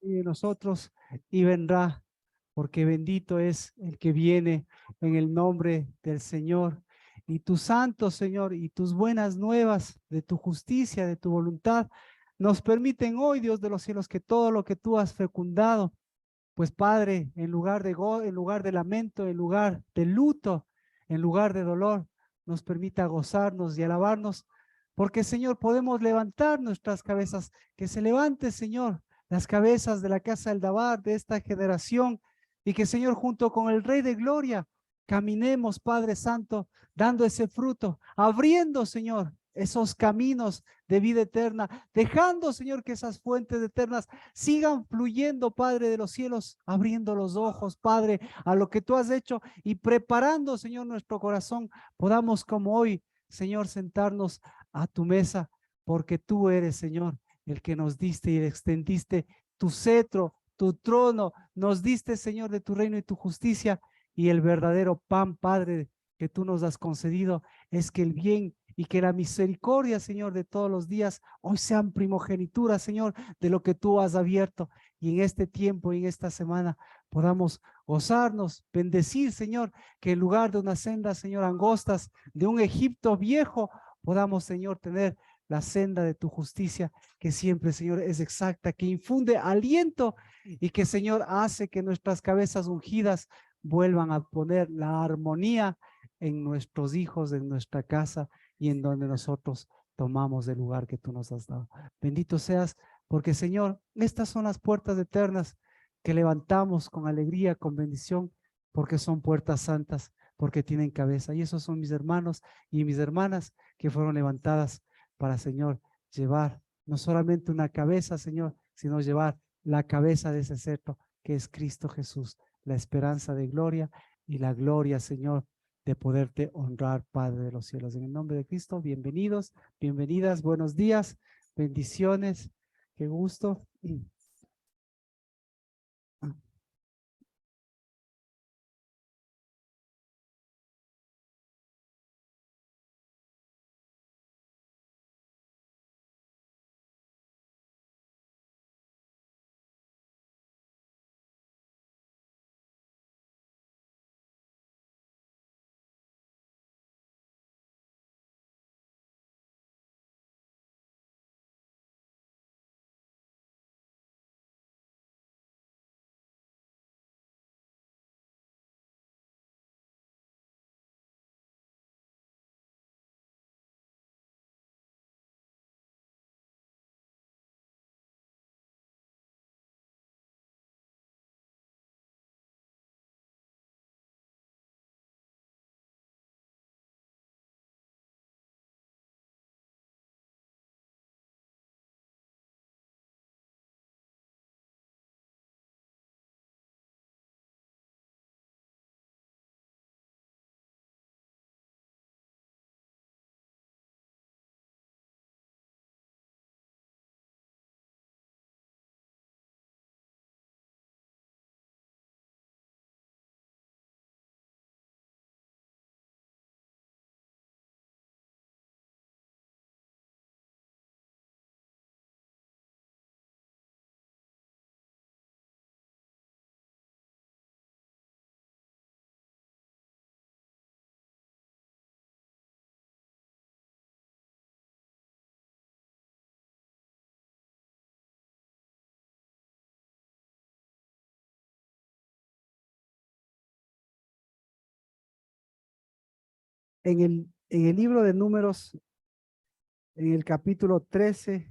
y nosotros y vendrá, porque bendito es el que viene en el nombre del Señor. Y tu santo, Señor, y tus buenas nuevas de tu justicia, de tu voluntad, nos permiten hoy, Dios de los cielos, que todo lo que tú has fecundado, pues Padre, en lugar de lamento, en lugar de luto, en lugar de dolor, nos permita gozarnos y alabarnos, porque Señor, podemos levantar nuestras cabezas, que se levante, Señor, las cabezas de la casa del Dabar, de esta generación, y que Señor, junto con el Rey de Gloria, caminemos, Padre Santo, dando ese fruto, abriendo, Señor, esos caminos de vida eterna, dejando, Señor, que esas fuentes eternas sigan fluyendo, Padre de los cielos, abriendo los ojos, Padre, a lo que tú has hecho y preparando, Señor, nuestro corazón, podamos como hoy, Señor, sentarnos a tu mesa, porque tú eres, Señor, el que nos diste y extendiste tu cetro, tu trono, nos diste, Señor, de tu reino y tu justicia, y el verdadero pan, Padre, que tú nos has concedido, es que el bien y que la misericordia, Señor, de todos los días, hoy sean primogenitura, Señor, de lo que tú has abierto, y en este tiempo y en esta semana podamos gozarnos, bendecir, Señor, que en lugar de una senda, Señor, angostas, de un Egipto viejo, podamos, Señor, tener la senda de tu justicia, que siempre, Señor, es exacta, que infunde aliento y que, Señor, hace que nuestras cabezas ungidas vuelvan a poner la armonía en nuestros hijos, en nuestra casa y en donde nosotros tomamos el lugar que tú nos has dado. Bendito seas, porque Señor, estas son las puertas eternas que levantamos con alegría, con bendición, porque son puertas santas, porque tienen cabeza. Y esos son mis hermanos y mis hermanas que fueron levantadas para, Señor, llevar no solamente una cabeza, Señor, sino llevar la cabeza de ese cetro que es Cristo Jesús, la esperanza de gloria y la gloria, Señor, de poderte honrar, Padre de los cielos. En el nombre de Cristo, bienvenidos, bienvenidas, buenos días, bendiciones, qué gusto. En el libro de Números, en el capítulo 13,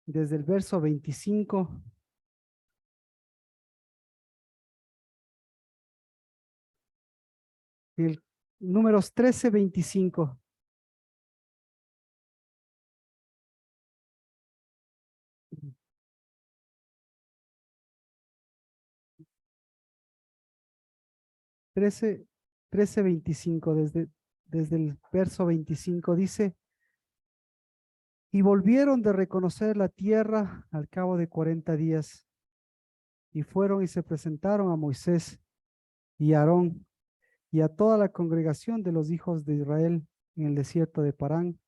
desde el verso 25, el Números 13, 25. 13, 13, 25, desde el verso 25 dice, y volvieron de reconocer la tierra al cabo de 40 días, y fueron y se presentaron a Moisés y Aarón, y a toda la congregación de los hijos de Israel en el desierto de Parán,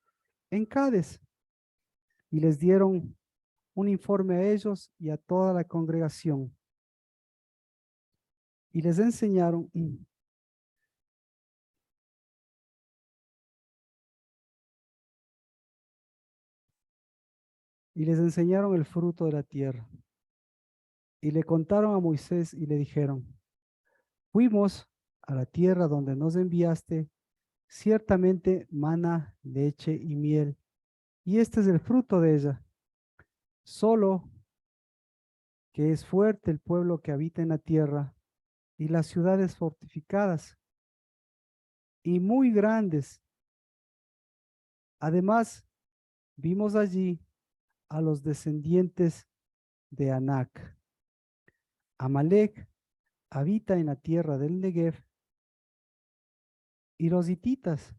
en Cades, y les dieron un informe a ellos y a toda la congregación. Y les enseñaron el fruto de la tierra. Y le contaron a Moisés y le dijeron: fuimos a la tierra donde nos enviaste, ciertamente mana, leche y miel, y este es el fruto de ella. Solo que es fuerte el pueblo que habita en la tierra, y las ciudades fortificadas, y muy grandes. Además, vimos allí a los descendientes de Anac. Amalek habita en la tierra del Negev, y los hititas,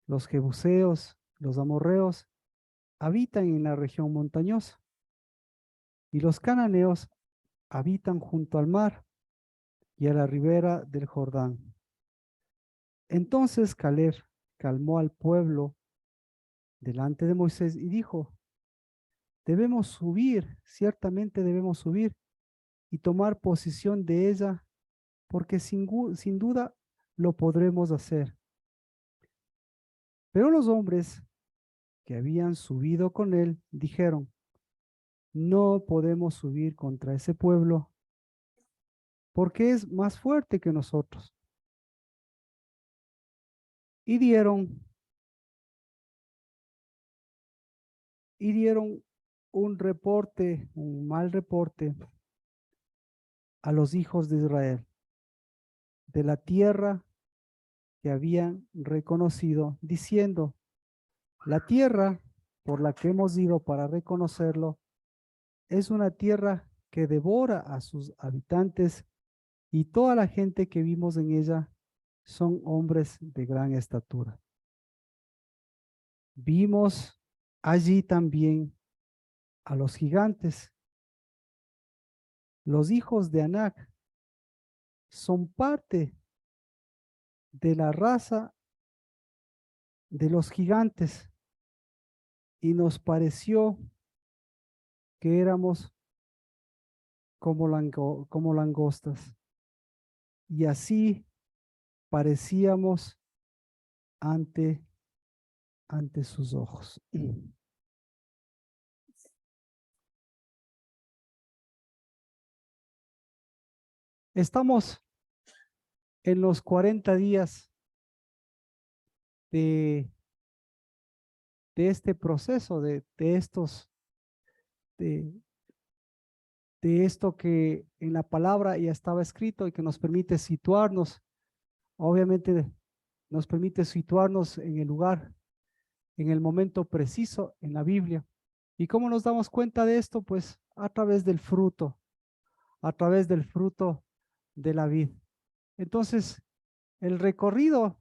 los jebuseos, los amorreos, habitan en la región montañosa, y los cananeos habitan junto al mar y a la ribera del Jordán. Entonces Caleb calmó al pueblo delante de Moisés y dijo: debemos subir, ciertamente debemos subir y tomar posesión de ella, porque sin duda lo podremos hacer. Pero los hombres que habían subido con él dijeron: no podemos subir contra ese pueblo, porque es más fuerte que nosotros. Y dieron un reporte, un mal reporte a los hijos de Israel de la tierra que habían reconocido, diciendo: la tierra por la que hemos ido para reconocerlo es una tierra que devora a sus habitantes, y toda la gente que vimos en ella son hombres de gran estatura. Vimos allí también a los gigantes. Los hijos de Anac son parte de la raza de los gigantes, y nos pareció que éramos como langostas, y así parecíamos ante sus ojos. Estamos en los 40 días de este proceso, de, de esto que en la palabra ya estaba escrito y que nos permite situarnos. Obviamente nos permite situarnos en el lugar, en el momento preciso en la Biblia. ¿Y cómo nos damos cuenta de esto? Pues a través del fruto, de la vid. Entonces, el recorrido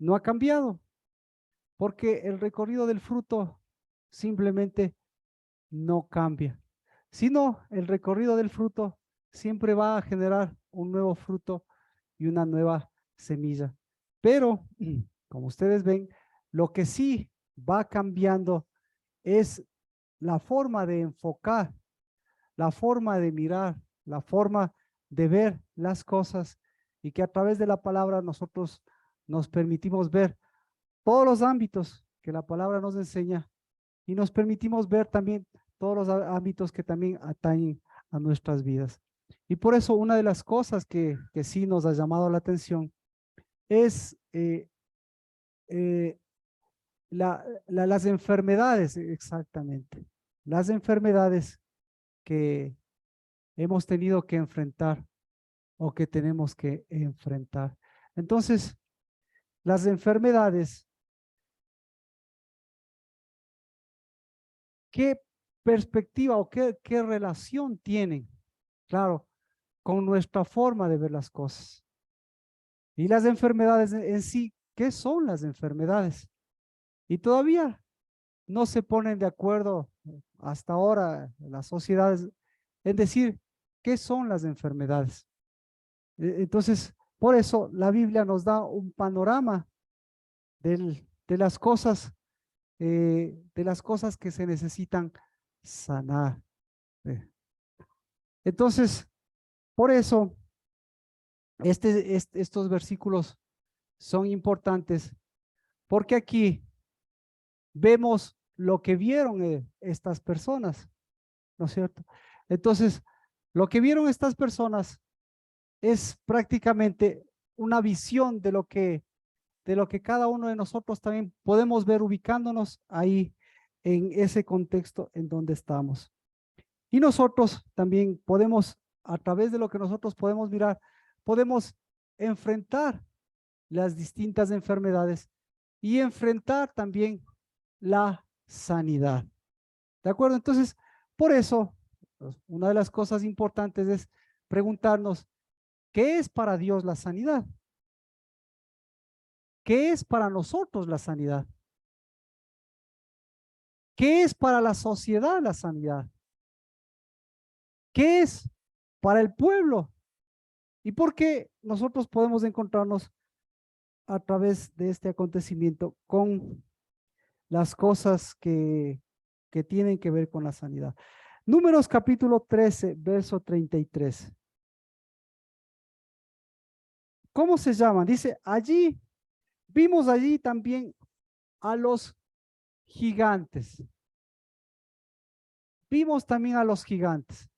no ha cambiado, porque el recorrido del fruto simplemente no cambia, sino el recorrido del fruto siempre va a generar un nuevo fruto y una nueva semilla. Pero, como ustedes ven, lo que sí va cambiando es la forma de enfocar, la forma de mirar, la forma de ver las cosas, y que a través de la palabra nosotros nos permitimos ver todos los ámbitos que la palabra nos enseña, y nos permitimos ver también todos los ámbitos que también atañen a nuestras vidas. Y por eso una de las cosas que sí nos ha llamado la atención es eh, las enfermedades, exactamente, las enfermedades que hemos tenido que enfrentar o que tenemos que enfrentar. Entonces, las enfermedades, ¿qué perspectiva o qué relación tienen? Claro, con nuestra forma de ver las cosas. Y las enfermedades en sí, ¿qué son las enfermedades? Y todavía no se ponen de acuerdo hasta ahora las sociedades en decir qué son las enfermedades. Entonces, Por eso la Biblia nos da un panorama de las cosas que se necesitan sanar. Entonces, por eso, estos versículos son importantes, porque aquí vemos lo que vieron estas personas, ¿no es cierto? Entonces, lo que vieron estas personas es prácticamente una visión de lo que cada uno de nosotros también podemos ver ubicándonos ahí en ese contexto en donde estamos. Y nosotros también podemos, a través de lo que nosotros podemos mirar, podemos enfrentar las distintas enfermedades y enfrentar también la sanidad. ¿De acuerdo? Entonces, por eso, pues, una de las cosas importantes es preguntarnos, ¿qué es para Dios la sanidad? ¿Qué es para nosotros la sanidad? ¿Qué es para la sociedad la sanidad? ¿Qué es para el pueblo? ¿Y por qué nosotros podemos encontrarnos a través de este acontecimiento con las cosas que tienen que ver con la sanidad? Números capítulo 13, verso 33. ¿Cómo se llaman? Dice, vimos allí también a los gigantes. Vimos también a los gigantes.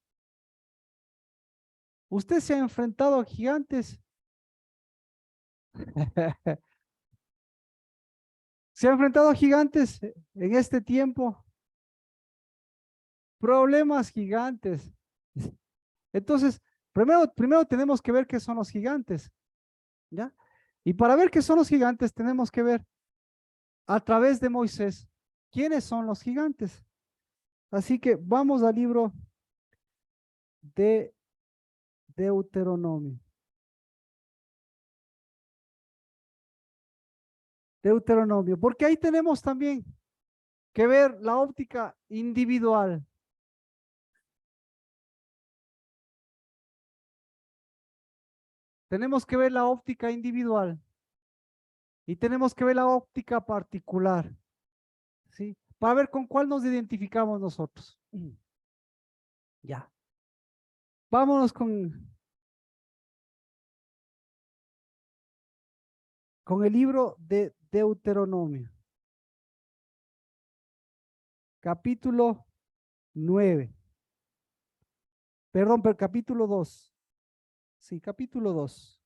¿Usted se ha enfrentado a gigantes? ¿Se ha enfrentado a gigantes en este tiempo? Problemas gigantes. Entonces, primero tenemos que ver qué son los gigantes, ¿ya? Y para ver qué son los gigantes, tenemos que ver a través de Moisés quiénes son los gigantes. Así que vamos al libro de Deuteronomio. Deuteronomio, porque ahí tenemos también que ver la óptica individual. Tenemos que ver la óptica individual y tenemos que ver la óptica particular, ¿sí? Para ver con cuál nos identificamos nosotros. Ya. Vámonos con el libro de Deuteronomio, capítulo 9. Perdón, pero capítulo 2. Sí, capítulo 2.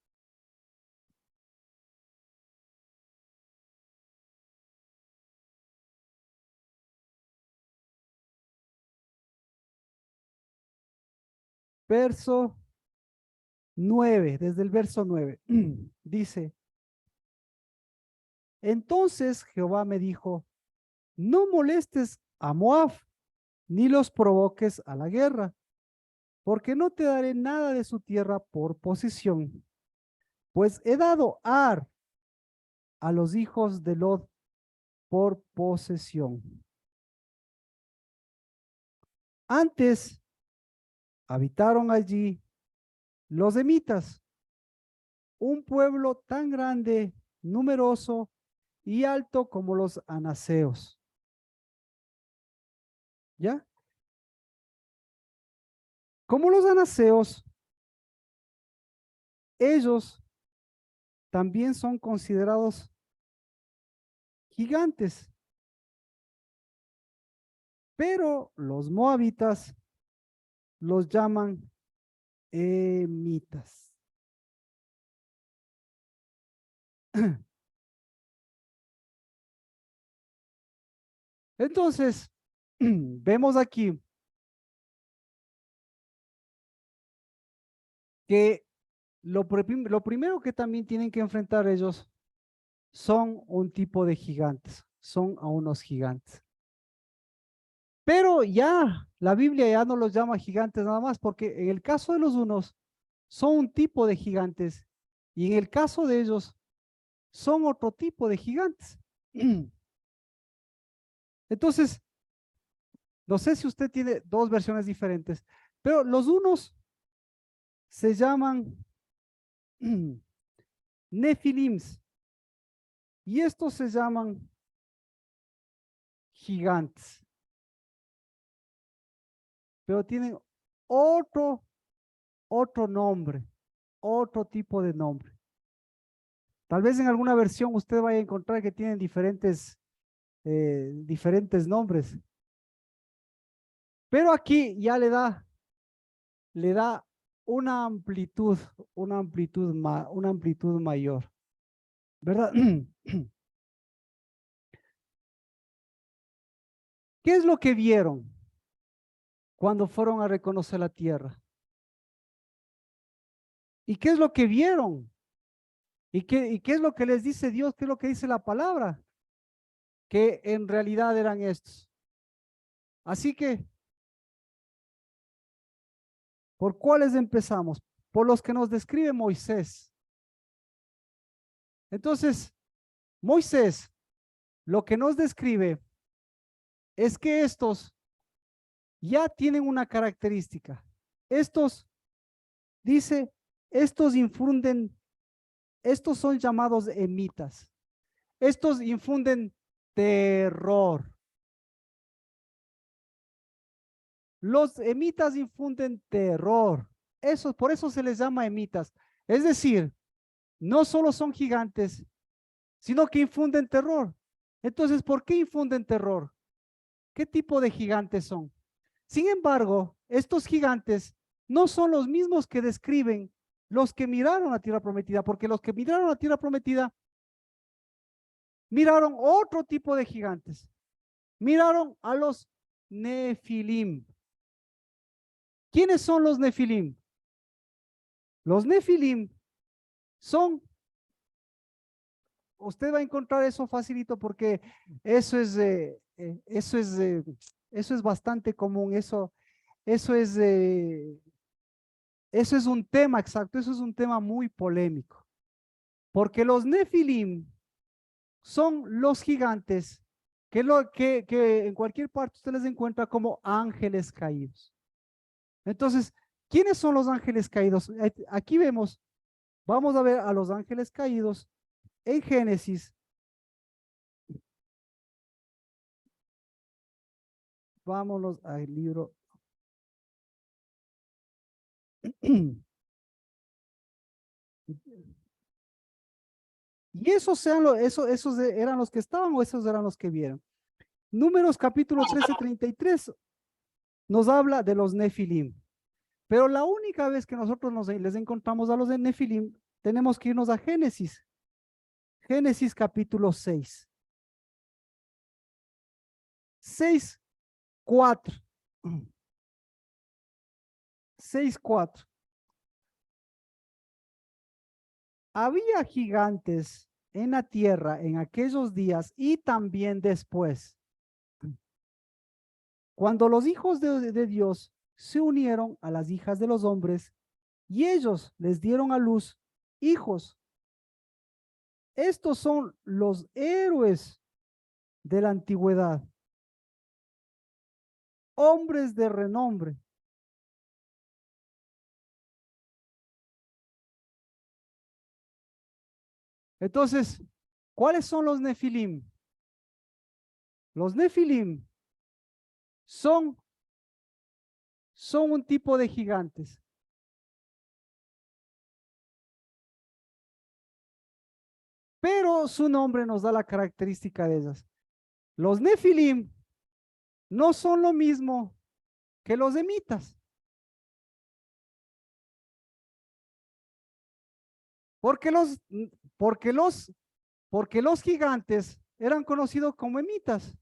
Verso 9, desde el verso 9. Dice, entonces Jehová me dijo, no molestes a Moab, ni los provoques a la guerra, porque no te daré nada de su tierra por posesión, pues he dado Ar a los hijos de Lot por posesión. Antes habitaron allí los emitas, un pueblo tan grande, numeroso y alto como los anaseos. ¿Ya? Como los anaseos, ellos también son considerados gigantes, pero los moabitas los llaman emitas. Entonces, vemos aquí que lo primero que también tienen que enfrentar ellos son un tipo de gigantes, son a unos gigantes. Pero ya la Biblia ya no los llama gigantes nada más, porque en el caso de los unos son un tipo de gigantes y en el caso de ellos son otro tipo de gigantes. Entonces, no sé si usted tiene dos versiones diferentes, pero los unos se llaman Nefilims. Y estos se llaman gigantes. Pero tienen otro nombre, otro tipo de nombre. Tal vez en alguna versión usted vaya a encontrar que tienen diferentes nombres. Pero aquí ya le da una amplitud, una amplitud mayor, ¿verdad? ¿Qué es lo que vieron cuando fueron a reconocer la tierra? ¿Y qué es lo que vieron? ¿Y qué es lo que les dice Dios? ¿Qué es lo que dice la palabra? Que en realidad eran estos. Así que, ¿por cuáles empezamos? Por los que nos describe Moisés. Entonces, Moisés, lo que nos describe es que estos ya tienen una característica. Estos, dice, estos infunden, estos son llamados emitas. Estos infunden terror. Los emitas infunden terror. Eso, por eso se les llama emitas. Es decir, no solo son gigantes, sino que infunden terror. Entonces, ¿por qué infunden terror? ¿Qué tipo de gigantes son? Sin embargo, estos gigantes no son los mismos que describen los que miraron la tierra prometida, porque los que miraron la tierra prometida miraron otro tipo de gigantes. Miraron a los Nefilim. ¿Quiénes son los Nefilim? Los Nefilim son, usted va a encontrar eso facilito porque eso es, eso es bastante común, eso es, eso es un tema exacto, eso es un tema muy polémico, porque los Nefilim son los gigantes que en cualquier parte usted les encuentra como ángeles caídos. Entonces, ¿quiénes son los ángeles caídos? Aquí vemos, vamos a ver a los ángeles caídos en Génesis. Vámonos al libro. Y esos eran los que estaban o esos eran los que vieron. Números capítulo 13, 33 nos habla de los Nefilim. Pero la única vez que nosotros les encontramos a los de Nefilim, tenemos que irnos a Génesis. Génesis capítulo 6. 6, 4. 6, 4. Había gigantes en la tierra en aquellos días y también después, cuando los hijos de Dios se unieron a las hijas de los hombres y ellos les dieron a luz hijos. Estos son los héroes de la antigüedad, hombres de renombre. Entonces, ¿cuáles son los Nefilim? Los Nefilim son un tipo de gigantes. Pero su nombre nos da la característica de ellas. Los Nefilim no son lo mismo que los emitas. Porque los gigantes eran conocidos como emitas.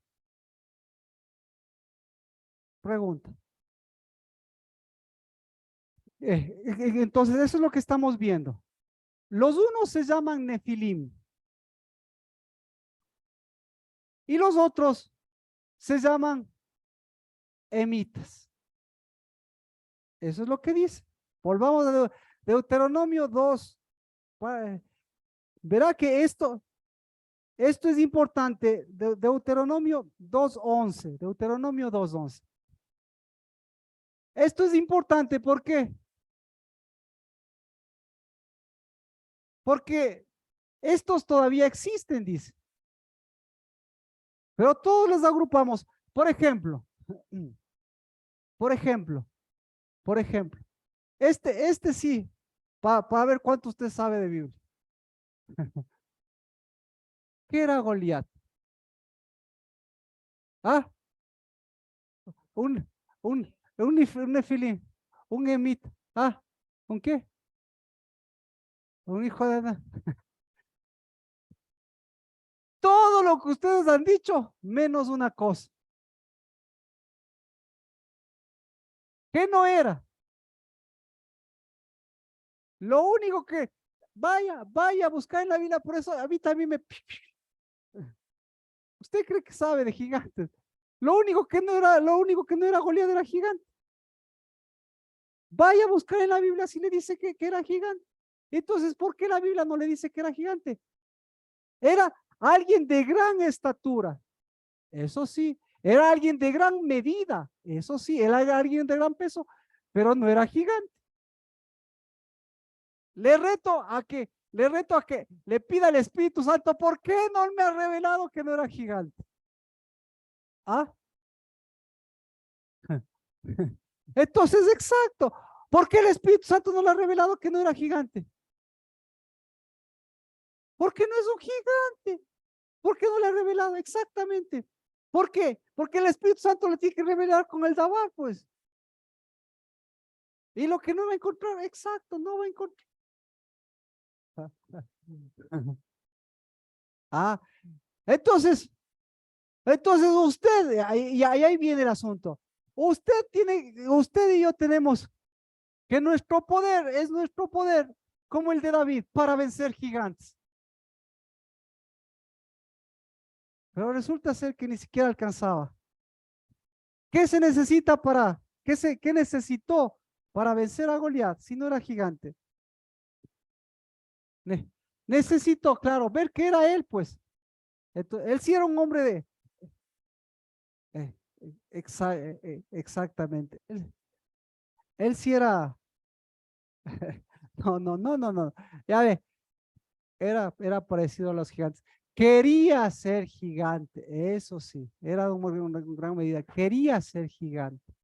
Pregunta. Entonces, eso es lo que estamos viendo. Los unos se llaman Nefilim y los otros se llaman emitas. Eso es lo que dice. Volvamos a Deuteronomio 2. Verá que esto es importante. Deuteronomio 2:11. Deuteronomio 2:11. Esto es importante, ¿por qué? Porque Estos todavía existen, dice. Pero todos los agrupamos. Por ejemplo, por ejemplo, por ejemplo, este sí, para ver cuánto usted sabe de Biblia. ¿Qué era Goliat? Ah, un, un nefilín, un emit. Ah, ¿un qué? Un hijo de Adán. Todo lo que ustedes han dicho, menos una cosa. ¿Qué no era? Lo único que, vaya a buscar en la Biblia, por eso a mí también me... ¿Usted cree que sabe de gigantes? Lo único que no era Goliat era gigante. Vaya a buscar en la Biblia si le dice que era gigante. Entonces, ¿por qué la Biblia no le dice que era gigante? Era alguien de gran estatura, eso sí. Era alguien de gran medida, eso sí. Era alguien de gran peso, pero no era gigante. Le reto a que le pida al Espíritu Santo, ¿por qué no me ha revelado que no era gigante? ¿Ah? Entonces, exacto. ¿Por qué el Espíritu Santo no le ha revelado que no era gigante? Porque no es un gigante. ¿Por qué no le ha revelado? Exactamente. ¿Por qué? Porque el Espíritu Santo le tiene que revelar con el Dabar, pues. Y lo que no va a encontrar, exacto, no va a encontrar. Ah, entonces, usted, ahí viene el asunto. Usted y yo tenemos que nuestro poder es nuestro poder, como el de David, para vencer gigantes. Pero resulta ser que ni siquiera alcanzaba. ¿Qué se necesita qué necesitó para vencer a Goliat si no era gigante? Ne- Necesitó, claro, ver que era él, pues. Entonces, él sí era un hombre de... eh, exactamente. Él sí era... No, no, no, no, no. Ya ve, era parecido a los gigantes. Quería ser gigante, eso sí, era una gran medida. Quería ser gigante,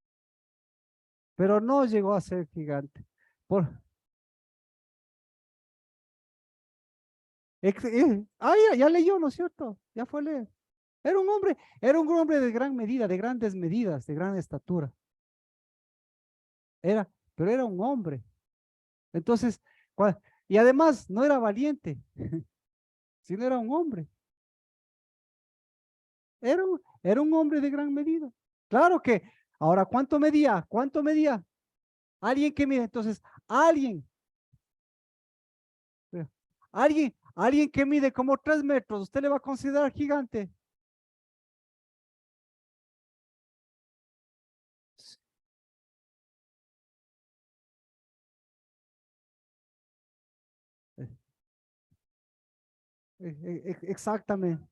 pero no llegó a ser gigante. Por, ya leyó, ¿no es cierto? Ya fue a leer. Era un hombre de gran medida, de grandes medidas, de gran estatura. Pero era un hombre. Entonces, y además no era valiente, sino era un hombre. Era un hombre de gran medida. Claro que, ahora, ¿cuánto medía? ¿Cuánto medía? Alguien que mide, entonces, alguien, alguien que mide como 3 metros, ¿usted le va a considerar gigante? Eh, Exactamente.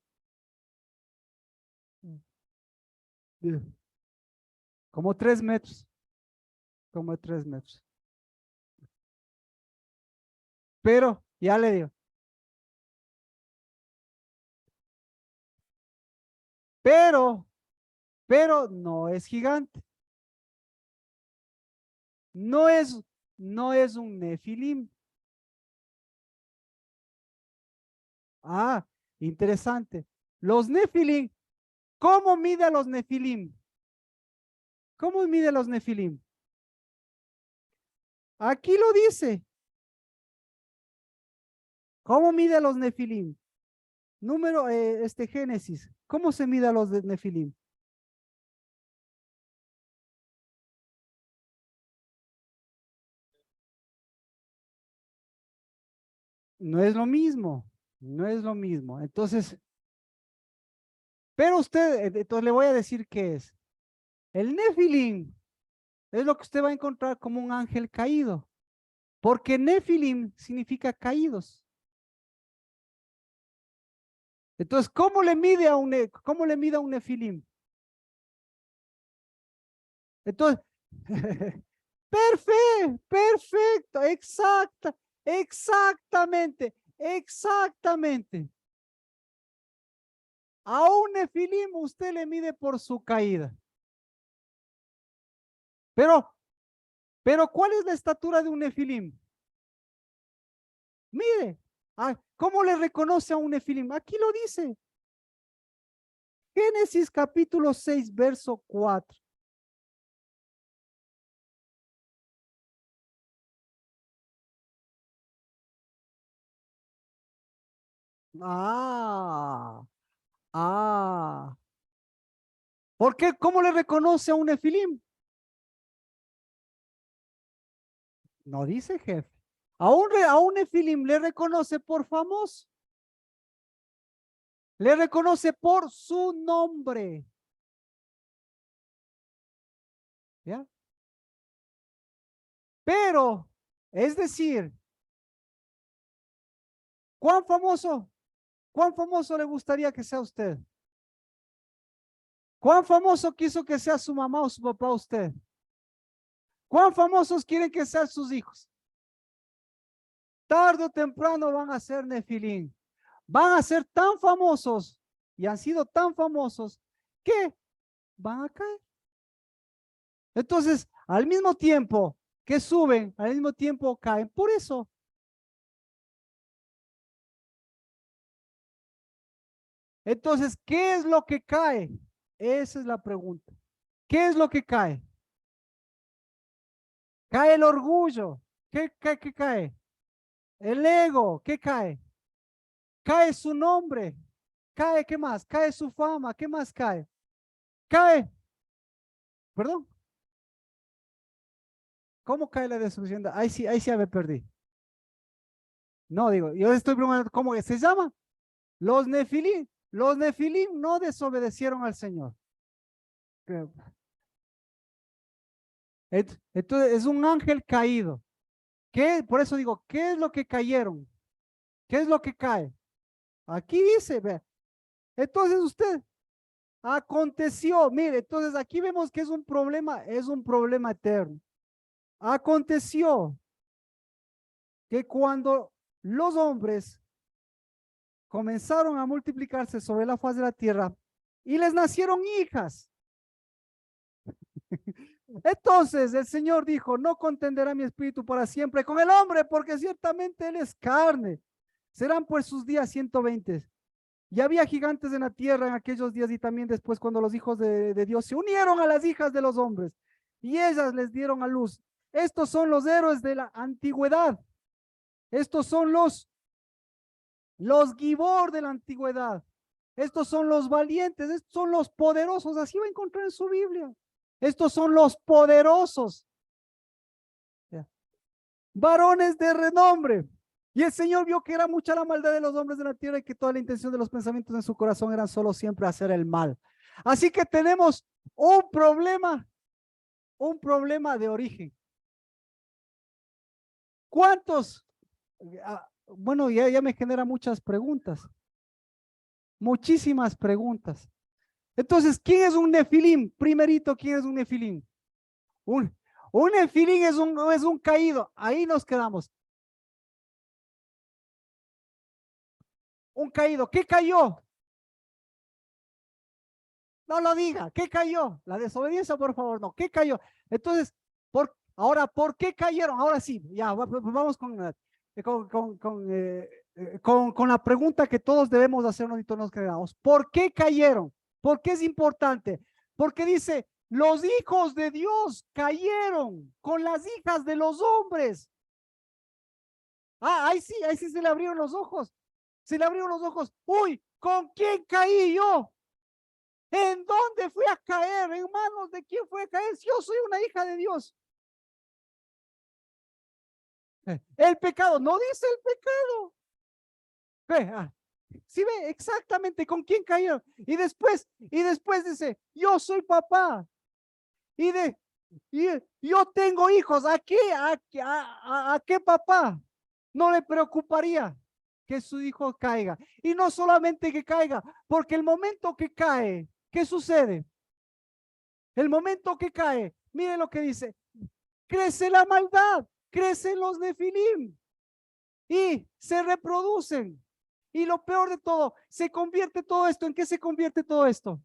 Eh, Como 3 metros, como 3 metros. Pero, ya le digo, pero, pero no es gigante. No es, no es un nefilim. Ah, interesante. Los nefilim, ¿cómo mide a los nefilim? ¿Cómo mide a los nefilim? Aquí lo dice. ¿Cómo mide a los nefilim? Génesis. ¿Cómo se mide a los de nefilim? No es lo mismo. No es lo mismo. Entonces, pero usted, entonces le voy a decir qué es. El nefilim es lo que usted va a encontrar como un ángel caído. Porque nefilim significa caídos. Entonces, cómo le mide a un nefilim? Entonces, perfecto, exactamente. Exactamente. A un nefilim usted le mide por su caída. Pero ¿cuál es la estatura de un nefilim? Mire, ¿cómo le reconoce a un nefilim? Aquí lo dice. Génesis capítulo 6, verso 4. Ah, ah. ¿Por qué? ¿Cómo le reconoce a un nefilim? No dice jefe. A un nefilim le reconoce por famoso. Le reconoce por su nombre. ¿Ya? Pero, es decir, ¿cuán famoso? ¿Cuán famoso le gustaría que sea usted? ¿Cuán famoso quiso que sea su mamá o su papá usted? ¿Cuán famosos quieren que sean sus hijos? Tarde o temprano van a ser nefilim. Van a ser tan famosos y han sido tan famosos que van a caer. Entonces, al mismo tiempo que suben, al mismo tiempo caen. Por eso, entonces, ¿qué es lo que cae? Esa es la pregunta. ¿Qué es lo que cae? Cae el orgullo. ¿Qué cae? El ego. ¿Qué cae? Cae su nombre. Cae, ¿qué más? Cae su fama. ¿Qué más cae? Cae, perdón, ¿cómo cae la destrucción? Ahí sí ya me perdí. No, digo, yo estoy preguntando, ¿cómo se llama? Los nefilim. Los nefilim no desobedecieron al Señor. Entonces, es un ángel caído. ¿Qué? Por eso digo, ¿qué es lo que cayeron? ¿Qué es lo que cae? Aquí dice, ve. Entonces usted, aconteció, mire, entonces aquí vemos que es un problema eterno. Aconteció que cuando los hombres comenzaron a multiplicarse sobre la faz de la tierra y les nacieron hijas, entonces el Señor dijo, no contenderá mi espíritu para siempre con el hombre, porque ciertamente él es carne. Serán pues sus días 120. Y había gigantes en la tierra en aquellos días y también después cuando los hijos de Dios se unieron a las hijas de los hombres y ellas les dieron a luz. Estos son los héroes de la antigüedad. Estos son los Gibor de la antigüedad. Estos son los valientes, estos son los poderosos. Así va a encontrar en su Biblia. Estos son los poderosos. Ya. Varones de renombre. Y el Señor vio que era mucha la maldad de los hombres de la tierra y que toda la intención de los pensamientos en su corazón eran solo siempre hacer el mal. Así que tenemos un problema de origen. ¿Cuántos? Bueno, ya me genera muchas preguntas, muchísimas preguntas. Entonces, ¿quién es un nefilim? Primerito, ¿quién es un nefilim? Un, un nefilim es un caído. Ahí nos quedamos. Un caído. ¿Qué cayó? No lo diga. ¿Qué cayó? La desobediencia, por favor, no. ¿Qué cayó? Entonces, ahora, ¿por qué cayeron? Ahora sí, ya, vamos con la pregunta que todos debemos hacernos y todos nos quedamos. ¿Por qué cayeron? ¿Por qué es importante? Porque dice, los hijos de Dios cayeron con las hijas de los hombres. Ahí sí se le abrieron los ojos. Se le abrieron los ojos. Uy, ¿con quién caí yo? ¿En dónde fui a caer? ¿En manos de quién fui a caer? Si yo soy una hija de Dios. El pecado, no dice el pecado. Sí ve exactamente con quién cayeron. Y después dice, yo soy papá. Y de y yo tengo hijos. ¿A qué papá no le preocuparía que su hijo caiga? Y no solamente que caiga, porque el momento que cae, ¿qué sucede? El momento que cae, mire lo que dice, crece la maldad, crecen los nefilim. y se reproducen. Y lo peor de todo, se convierte todo esto. ¿En qué se convierte todo esto?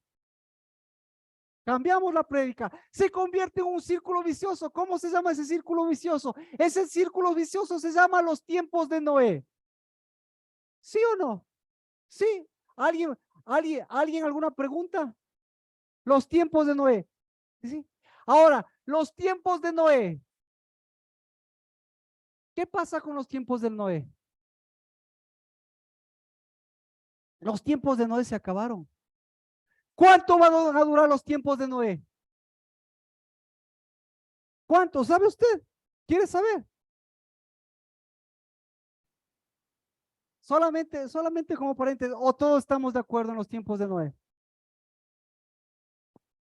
Cambiamos la prédica. Se convierte en un círculo vicioso. ¿Cómo se llama ese círculo vicioso? Ese círculo vicioso se llama los tiempos de Noé. ¿Sí o no? Sí. ¿Alguien alguna pregunta? Los tiempos de Noé. ¿Sí? Ahora, los tiempos de Noé. ¿Qué pasa con los tiempos del Noé? Los tiempos de Noé se acabaron. ¿Cuánto van a durar los tiempos de Noé? ¿Cuánto? ¿Sabe usted? ¿Quiere saber? Solamente como paréntesis, o todos estamos de acuerdo en los tiempos de Noé.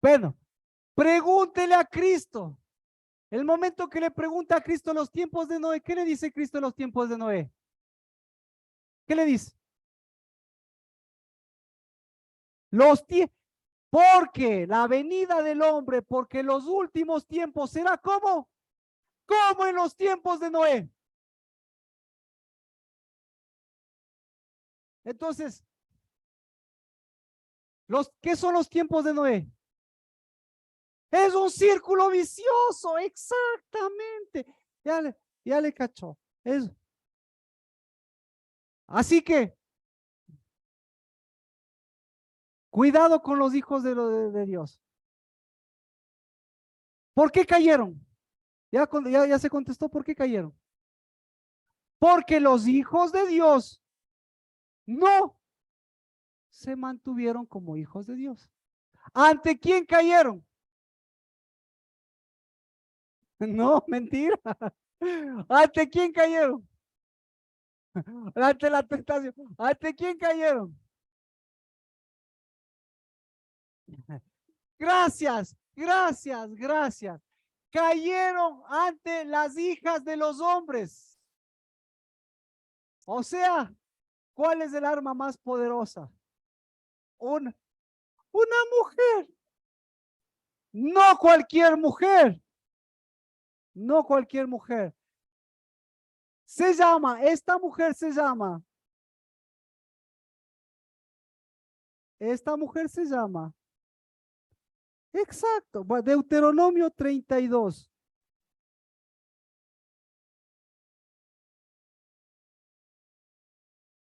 Bueno, pregúntele a Cristo. El momento que le pregunta a Cristo los tiempos de Noé, ¿qué le dice Cristo en los tiempos de Noé? ¿Qué le dice? Los tiempos, porque la venida del hombre, porque los últimos tiempos será como, como en los tiempos de Noé. Entonces, ¿qué son los tiempos de Noé? Es un círculo vicioso, exactamente. Ya le cachó. Así que, cuidado con los hijos de Dios. ¿Por qué cayeron? Ya se contestó por qué cayeron. Porque los hijos de Dios no se mantuvieron como hijos de Dios. ¿Ante quién cayeron? No, mentira. ¿Ante quién cayeron? Ante la tentación. ¿Ante quién cayeron? Gracias, gracias, gracias. Cayeron ante las hijas de los hombres. O sea, ¿cuál es el arma más poderosa? Una mujer. No cualquier mujer. No cualquier mujer. Esta mujer se llama, exacto, Deuteronomio 32.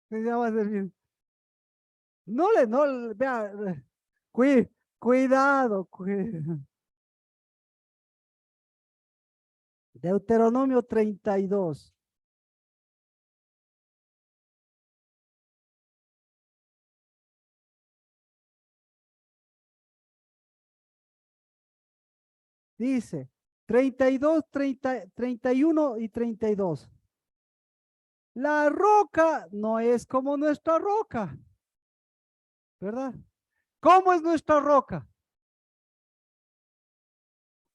Se llama servir. Vea, cuidado, Deuteronomio 32. Dice 32, 30, 31 y 32. La roca no es como nuestra roca, ¿verdad? ¿Cómo es nuestra roca?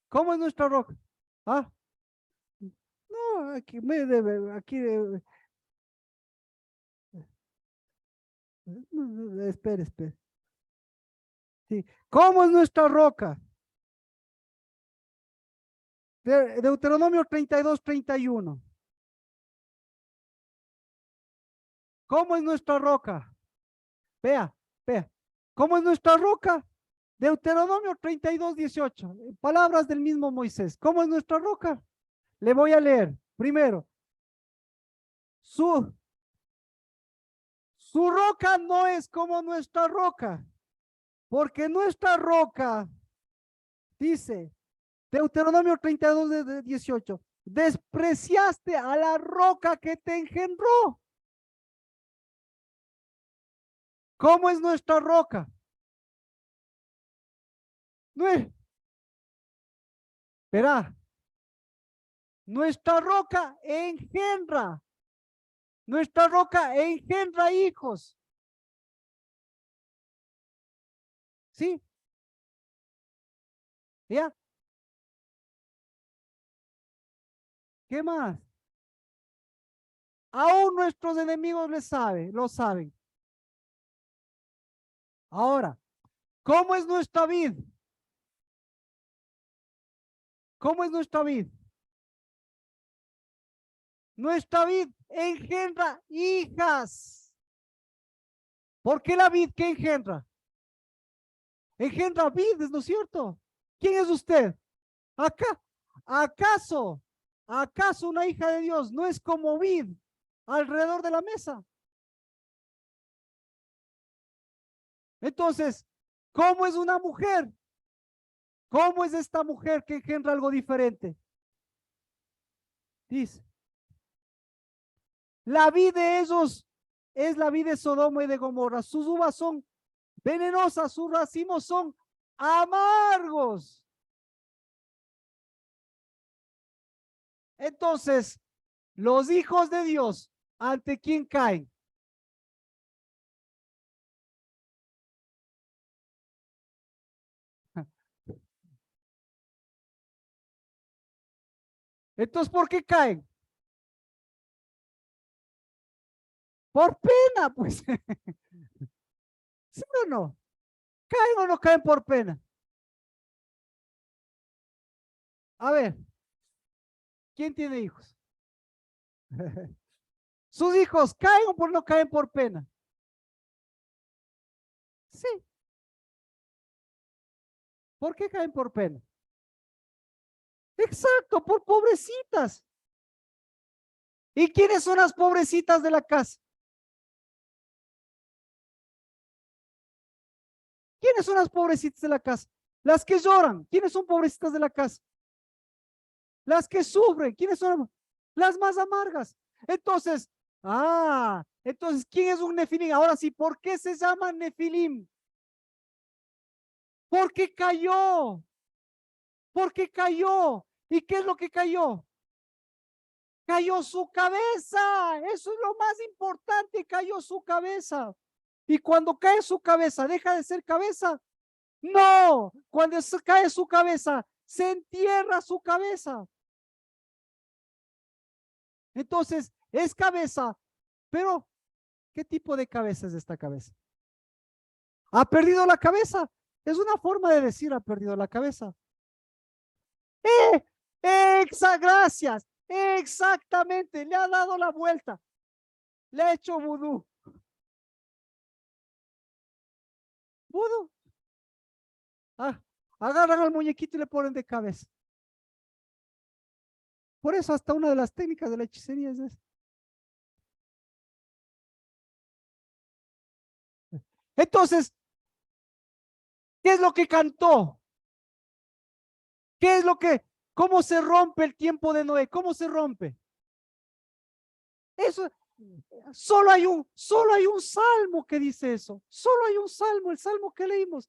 ¿Cómo es nuestra roca? Ah, no, espere. Sí. ¿Cómo es nuestra roca? Deuteronomio 32, 31. ¿Cómo es nuestra roca? Vea. ¿Cómo es nuestra roca? Deuteronomio 32, 18. Palabras del mismo Moisés. ¿Cómo es nuestra roca? Le voy a leer. Primero, su, su roca no es como nuestra roca, porque nuestra roca, dice, Deuteronomio 32, 18, despreciaste a la roca que te engendró. ¿Cómo es nuestra roca? No es, verá, nuestra roca engendra, nuestra roca engendra hijos. ¿Sí? ¿Ya? ¿Qué más? Aún nuestros enemigos lo saben. Ahora, ¿cómo es nuestra vid? ¿Cómo es nuestra vid? Nuestra vid engendra hijas. ¿Por qué la vid qué engendra? Engendra vides, ¿no es cierto? ¿Quién es usted? Acá, ¿acaso, acaso una hija de Dios no es como vid alrededor de la mesa? Entonces, ¿cómo es una mujer? ¿Cómo es esta mujer que engendra algo diferente? Dice, la vid de ellos es la vid de Sodoma y de Gomorra. Sus uvas son venenosas, sus racimos son amargos. Entonces, los hijos de Dios, ¿ante quién caen? Entonces, ¿por qué caen? Por pena, pues. ¿Sí o no? ¿Caen o no caen por pena? A ver, ¿quién tiene hijos? ¿Sus hijos caen o no caen por pena? Sí. ¿Por qué caen por pena? Exacto, por pobrecitas. ¿Y quiénes son las pobrecitas de la casa? ¿Quiénes son las pobrecitas de la casa? Las que lloran. ¿Quiénes son pobrecitas de la casa? Las que sufren. ¿Quiénes son? Las más amargas. Entonces, entonces, ¿quién es un nefilim? Ahora sí, ¿por qué se llama nefilim? Porque cayó. Porque cayó. ¿Y qué es lo que cayó? Cayó su cabeza. Eso es lo más importante. Cayó su cabeza. Y cuando cae su cabeza, deja de ser cabeza. No, cuando se cae su cabeza, se entierra su cabeza. Entonces, es cabeza, pero ¿qué tipo de cabeza es esta cabeza? ¿Ha perdido la cabeza? Es una forma de decir ha perdido la cabeza. ¡Eh! Gracias. Exactamente. Le ha dado la vuelta. Le ha hecho vudú. Vudú. Ah, agarran al muñequito y le ponen de cabeza. Por eso hasta una de las técnicas de la hechicería es esa. Entonces, ¿qué es lo que cantó? ¿Qué es lo que, cómo se rompe el tiempo de Noé? ¿Cómo se rompe? Eso, solo hay un salmo que dice eso. Solo hay un salmo, el salmo que leímos.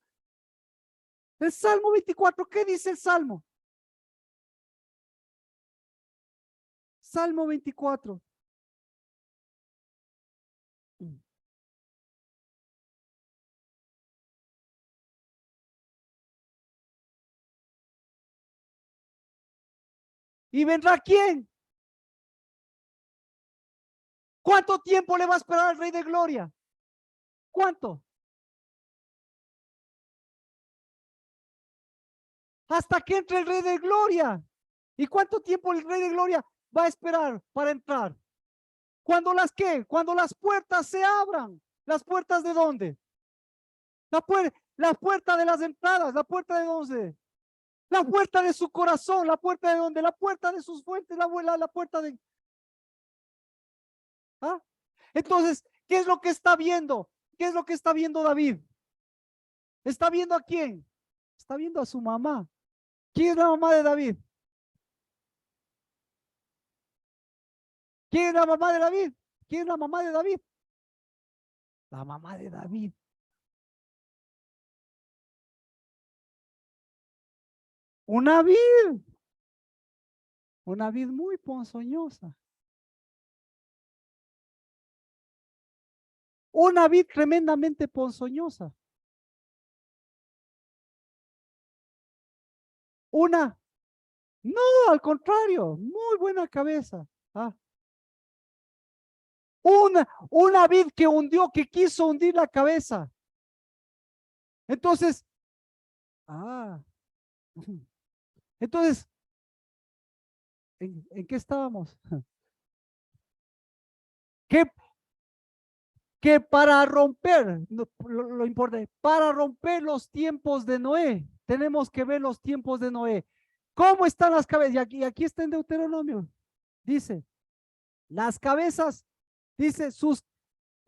El Salmo 24, ¿qué dice el Salmo? Salmo 24. ¿Y vendrá quién? ¿Cuánto tiempo le va a esperar al Rey de Gloria? ¿Cuánto? Hasta que entre el Rey de Gloria. ¿Y cuánto tiempo el Rey de Gloria va a esperar para entrar? Cuando las qué? Cuando las puertas se abran. ¿Las puertas de dónde? La puerta de las entradas. ¿La puerta de dónde? La puerta de su corazón. ¿La puerta de dónde? La puerta de sus fuentes. La puerta de... ¿Ah? Entonces, ¿qué es lo que está viendo? ¿Qué es lo que está viendo David? ¿Está viendo a quién? Está viendo a su mamá. ¿Quién es la mamá de David? ¿Quién es la mamá de David? ¿Quién es la mamá de David? La mamá de David. Una vid. Una vid muy ponzoñosa. Una vid tremendamente ponzoñosa. Una, no, al contrario, muy buena cabeza. Ah, una vid que hundió, que quiso hundir la cabeza. Entonces, ah, entonces, en qué estábamos? que, que para romper, lo importante, para romper los tiempos de Noé, tenemos que ver los tiempos de Noé. ¿Cómo están las cabezas? Y aquí está en Deuteronomio. Dice, las cabezas, dice,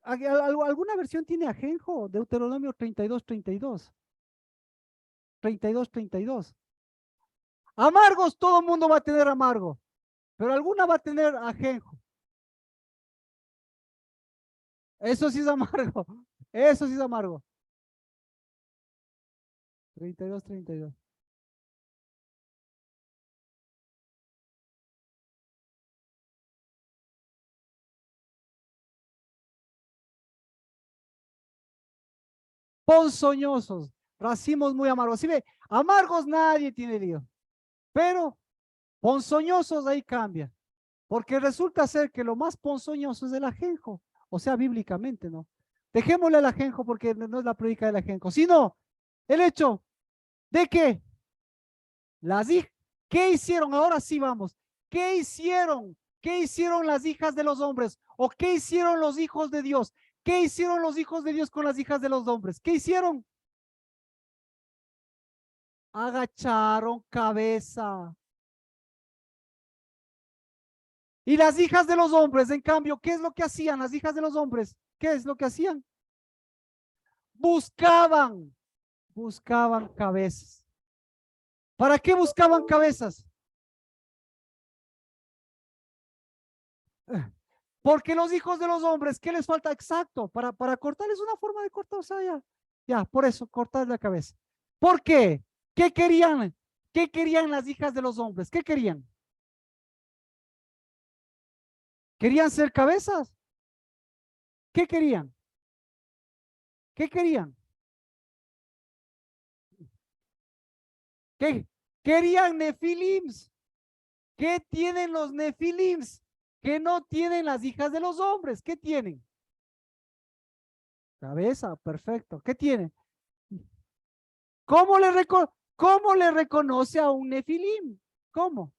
alguna versión tiene ajenjo, Deuteronomio 32, 32. 32, 32. Amargos, todo el mundo va a tener amargo, pero alguna va a tener ajenjo. Eso sí es amargo. Eso sí es amargo. 32, 32. Ponzoñosos, racimos muy amargos. ¿Sí ve? Amargos nadie tiene lío, pero ponzoñosos ahí cambia, porque resulta ser que lo más ponzoñoso es el ajenjo, o sea, bíblicamente, ¿no? Dejémosle el ajenjo porque no es la prédica del ajenjo, sino el hecho de que las hijas, ¿qué hicieron? Ahora sí vamos. ¿Qué hicieron? ¿Qué hicieron las hijas de los hombres? ¿O qué hicieron los hijos de Dios? ¿Qué hicieron los hijos de Dios con las hijas de los hombres? ¿Qué hicieron? Agacharon cabeza. Y las hijas de los hombres, en cambio, ¿qué es lo que hacían las hijas de los hombres? ¿Qué es lo que hacían? Buscaban, buscaban cabezas. ¿Para qué buscaban cabezas? Porque los hijos de los hombres, ¿qué les falta? Exacto, para cortar es una forma de cortar, o sea, ya, por eso, cortar la cabeza. ¿Por qué? ¿Qué querían? ¿Qué querían las hijas de los hombres? ¿Qué querían? ¿Querían ser cabezas? ¿Qué querían? ¿Qué querían? ¿Qué? Querían nefilims. ¿Qué tienen los nefilims? ¿Qué no tienen las hijas de los hombres? ¿Qué tienen? Cabeza, perfecto. ¿Qué tienen? ¿Cómo le reconoce a un nefilim? ¿Cómo?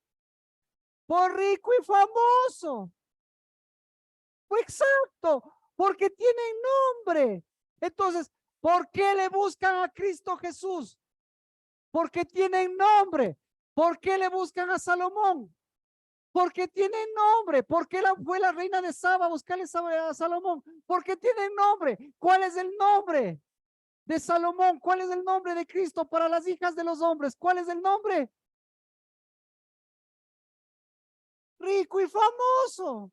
Por rico y famoso. Exacto, porque tienen nombre. Entonces, ¿por qué le buscan a Cristo Jesús? Porque tienen nombre. ¿Por qué le buscan a Salomón? Porque tienen nombre. ¿Por qué fue la reina de Saba a buscarle a Salomón? Porque tienen nombre. ¿Cuál es el nombre de Salomón? ¿Cuál es el nombre de Cristo para las hijas de los hombres? ¿Cuál es el nombre? Rico y famoso.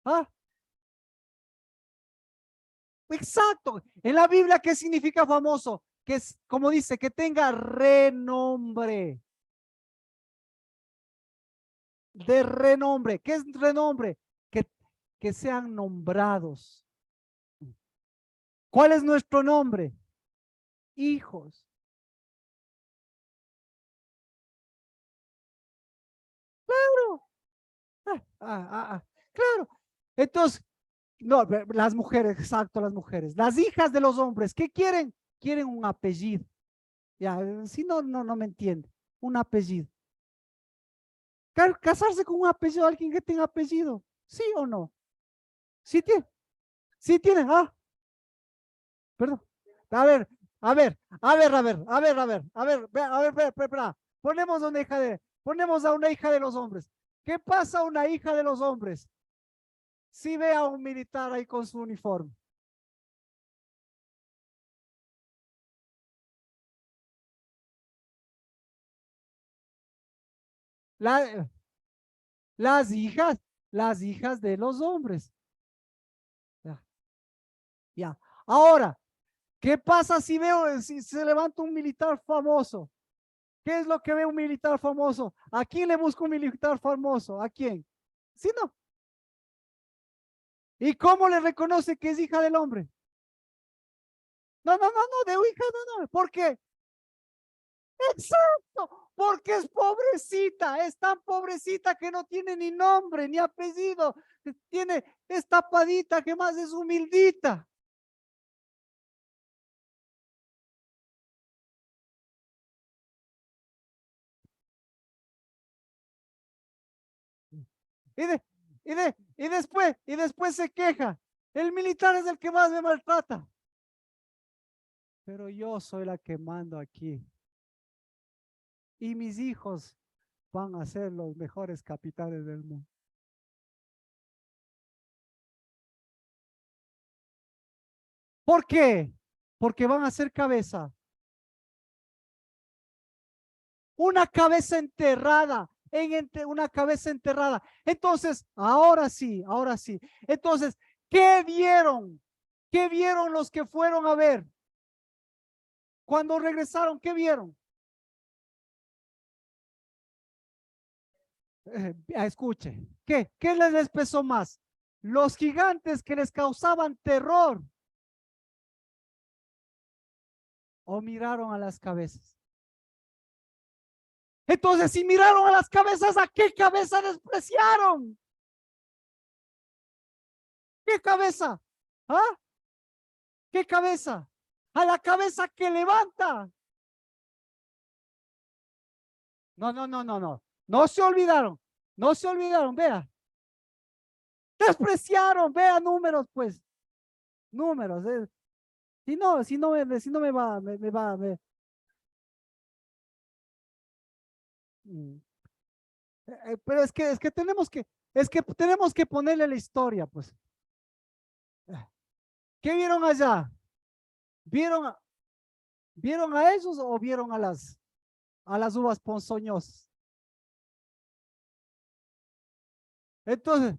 Ah, exacto. En la Biblia, ¿qué significa famoso? Que es, como dice, que tenga renombre. De renombre. ¿Qué es renombre? Que sean nombrados. ¿Cuál es nuestro nombre? Hijos. Claro. Claro. Entonces, no, las mujeres, exacto, las mujeres. Las hijas de los hombres, ¿qué quieren? Quieren un apellido. Ya, si no, no me entiende. Un apellido. Casarse con un apellido, alguien que tenga apellido. ¿Sí o no? Sí tiene. Sí tienen. Ah, perdón. A ver, a ver, a ver, a ver, a ver, a ver, a ver, a ver, espera. Ponemos a una hija de los hombres. ¿Qué pasa a una hija de los hombres si ve a un militar ahí con su uniforme? La, las hijas, las hijas de los hombres. Ya, ya. Ahora, ¿qué pasa si se levanta un militar famoso? ¿Qué es lo que ve un militar famoso? ¿A quién le busca un militar famoso? ¿A quién? Si no. ¿Y cómo le reconoce que es hija del hombre? No, no, no, no, de hija no, no. ¿Por qué? Exacto, porque es pobrecita, es tan pobrecita que no tiene ni nombre ni apellido, tiene, es tapadita, que más es humildita. Y, y después se queja. El militar es el que más me maltrata. Pero yo soy la que mando aquí. Y mis hijos van a ser los mejores capitanes del mundo. ¿Por qué? Porque van a ser cabeza. Una cabeza enterrada, una cabeza enterrada. Entonces, ahora sí, ahora sí. Entonces, ¿qué vieron? ¿Qué vieron los que fueron a ver? Cuando regresaron, ¿qué vieron? Escuche, ¿qué les pesó más? Los gigantes que les causaban terror o miraron a las cabezas. Entonces, si miraron a las cabezas, ¿a qué cabeza despreciaron? ¿Qué cabeza? ¿Ah? ¿Qué cabeza? A la cabeza que levanta. No, no, no, no, no. No se olvidaron. No se olvidaron, vea. Despreciaron, vea números, pues. Números. Si no me va, me va, mm. Pero es que tenemos que ponerle la historia, pues. ¿Qué vieron allá? ¿Vieron, vieron a esos o vieron a las uvas ponzoñosas? Entonces,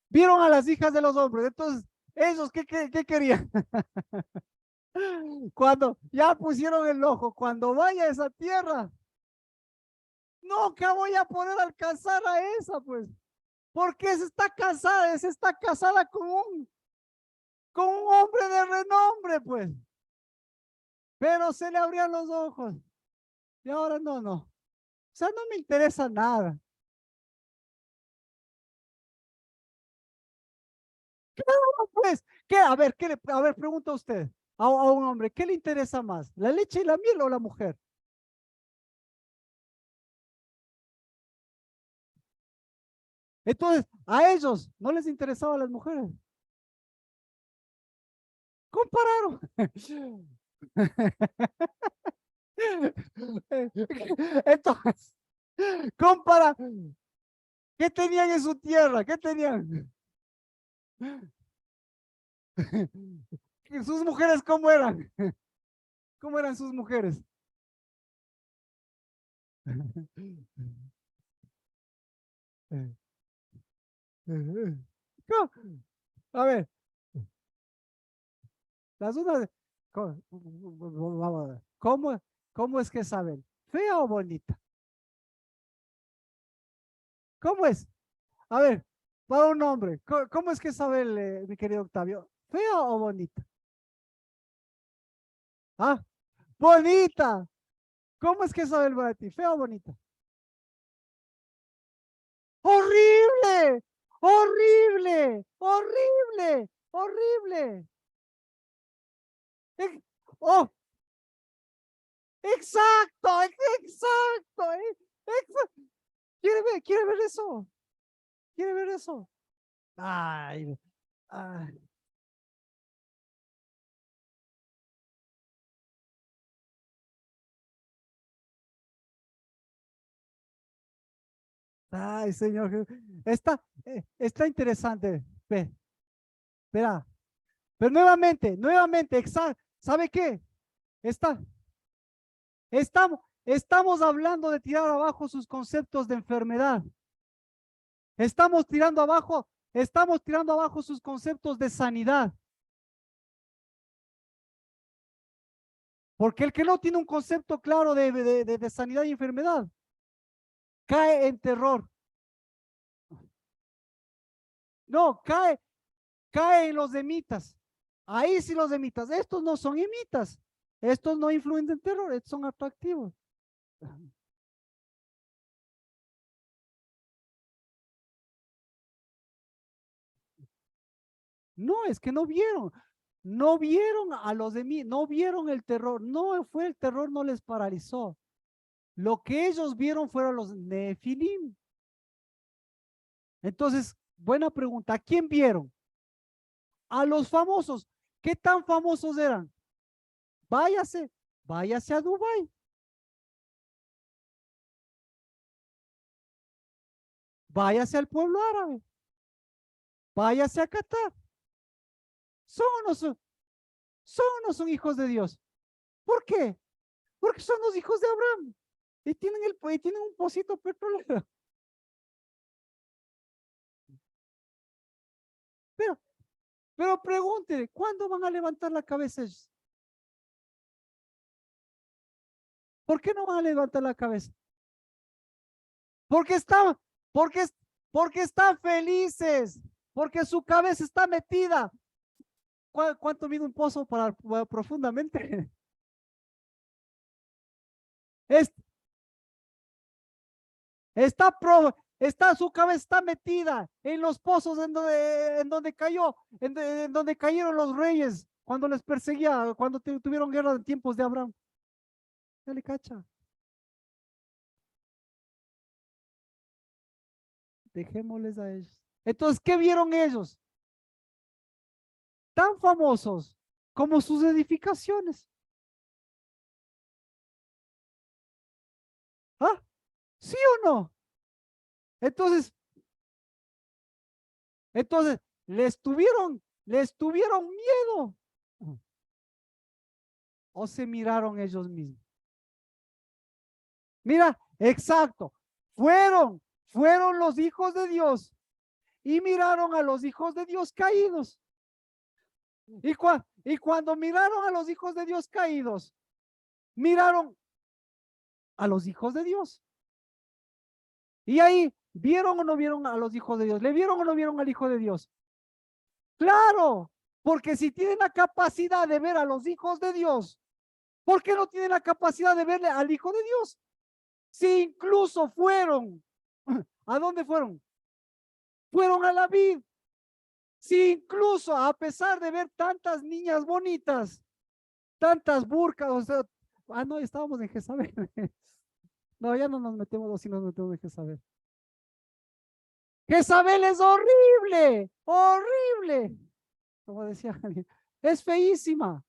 vieron a las hijas de los hombres. Entonces, ellos, ¿qué querían? Cuando ya pusieron el ojo, cuando vaya a esa tierra, nunca voy a poder alcanzar a esa, pues. Porque se está casada con un hombre de renombre, pues. Pero se le abrían los ojos. Y ahora no, no. O sea, no me interesa nada. Pues, ¿qué? A ver, a ver, pregunta usted a un hombre, ¿qué le interesa más? ¿La leche y la miel o la mujer? Entonces, a ellos no les interesaban las mujeres. Compararon. Entonces, compara, ¿qué tenían en su tierra? ¿Qué tenían? ¿Sus mujeres cómo eran? ¿Cómo eran sus mujeres? ¿Cómo? A ver, las unas, vamos a ver, ¿cómo es que saben? ¿Fea o bonita? ¿Cómo es? A ver, para un hombre, ¿cómo es que sabe mi querido Octavio? ¿Fea o bonita? Ah, bonita. ¿Cómo es que sabe el para ti? ¿Fea o bonita? Horrible, horrible, horrible, horrible. Ex- Oh, exacto, exacto, exacto. ¿Quiere ver eso? ¿Quiere ver eso? Ay, ay, ay, señor. Está interesante. Ve, verá. Pero nuevamente, exacto. ¿Sabe qué? Está, estamos hablando de tirar abajo sus conceptos de enfermedad. Estamos tirando abajo sus conceptos de sanidad. Porque el que no tiene un concepto claro de sanidad y enfermedad, cae en terror. No, cae en los emitas. Ahí sí los emitas. Estos no son emitas. Estos no influyen en terror, estos son atractivos. No, es que no vieron a los de mí, no vieron el terror, no fue el terror, no les paralizó. Lo que ellos vieron fueron los nefilim. Entonces, buena pregunta. ¿A quién vieron? A los famosos. ¿Qué tan famosos eran? Váyase, váyase a Dubái. Váyase al pueblo árabe. Váyase a Qatar. ¿Son o no son? ¿Son o no son hijos de Dios? ¿Por qué? Porque son los hijos de Abraham. Y tienen un pocito petrolero. Pero, pero pregúntele, ¿cuándo van a levantar la cabeza ellos? ¿Por qué no van a levantar la cabeza? Porque están, porque, porque están felices, porque su cabeza está metida. ¿Cuánto mide un pozo para profundamente? Es, su cabeza está metida en los pozos en donde cayó, en donde cayeron los reyes cuando les perseguía, cuando tuvieron guerra en tiempos de Abraham. Ya le cacha. Dejémosles a ellos. Entonces, ¿qué vieron ellos? Tan famosos como sus edificaciones. ¿Ah? ¿Sí o no? Entonces, entonces, les tuvieron miedo. O se miraron ellos mismos. Mira, exacto. Fueron los hijos de Dios y miraron a los hijos de Dios caídos. Y cuando miraron a los hijos de Dios caídos, miraron a los hijos de Dios. Y ahí, ¿vieron o no vieron a los hijos de Dios? ¿Le vieron o no vieron al Hijo de Dios? Claro, porque si tienen la capacidad de ver a los hijos de Dios, ¿por qué no tienen la capacidad de verle al Hijo de Dios? Si incluso fueron, ¿a dónde fueron? Fueron a la vid. Si incluso a pesar de ver tantas niñas bonitas, tantas burcas, o sea, no, estábamos en Jezabel. No, ya no nos metemos, si nos metemos en Jezabel. Jezabel es horrible, horrible. Como decía alguien, es feísima,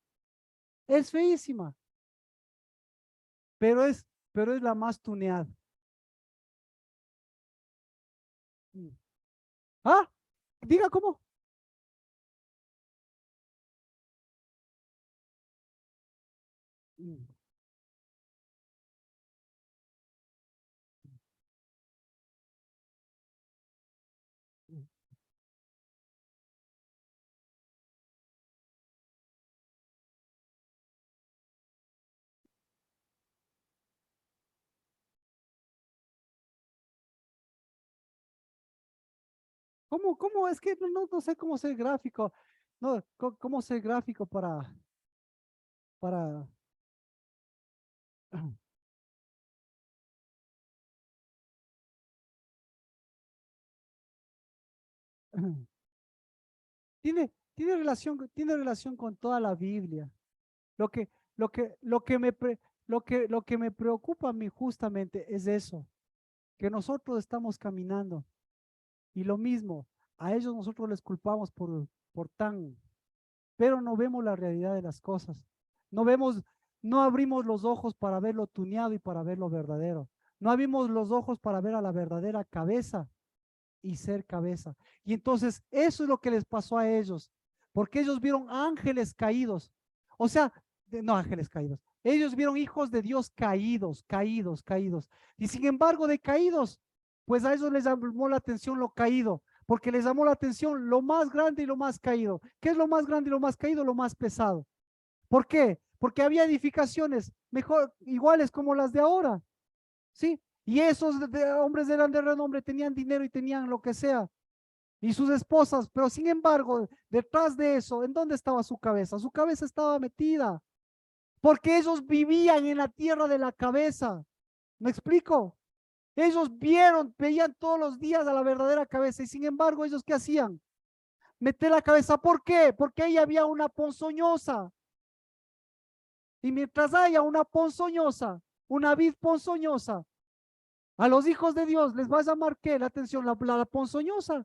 pero es la más tuneada. ¿Ah? Diga cómo. ¿Cómo? Es que no sé cómo ser gráfico. No, cómo ser gráfico para. Tiene relación con toda la Biblia. Lo que, lo que me preocupa a mí justamente es eso, que nosotros estamos caminando y lo mismo, a ellos nosotros les culpamos pero no vemos la realidad de las cosas. No vemos, no abrimos los ojos para ver lo tuneado y para ver lo verdadero. No abrimos los ojos para ver a la verdadera cabeza y ser cabeza. Y entonces eso es lo que les pasó a ellos, porque ellos vieron ángeles caídos. O sea, no ángeles caídos. Ellos vieron hijos de Dios caídos, caídos, caídos. Y sin embargo, de caídos, pues a ellos les llamó la atención lo caído, porque les llamó la atención lo más grande y lo más caído. ¿Qué es lo más grande y lo más caído? Lo más pesado. ¿Por qué? Porque había edificaciones mejor, iguales como las de ahora, ¿sí? Y esos hombres eran de renombre, tenían dinero y tenían lo que sea, y sus esposas, pero sin embargo, detrás de eso, ¿en dónde estaba su cabeza? Su cabeza estaba metida, porque ellos vivían en la tierra de la cabeza. ¿Me explico? Ellos veían todos los días a la verdadera cabeza, y sin embargo, ¿ellos qué hacían? Meter la cabeza. ¿Por qué? Porque ahí había una ponzoñosa. Y mientras haya una ponzoñosa, una vid ponzoñosa, a los hijos de Dios les va a llamar ¿qué? La atención, la ponzoñosa.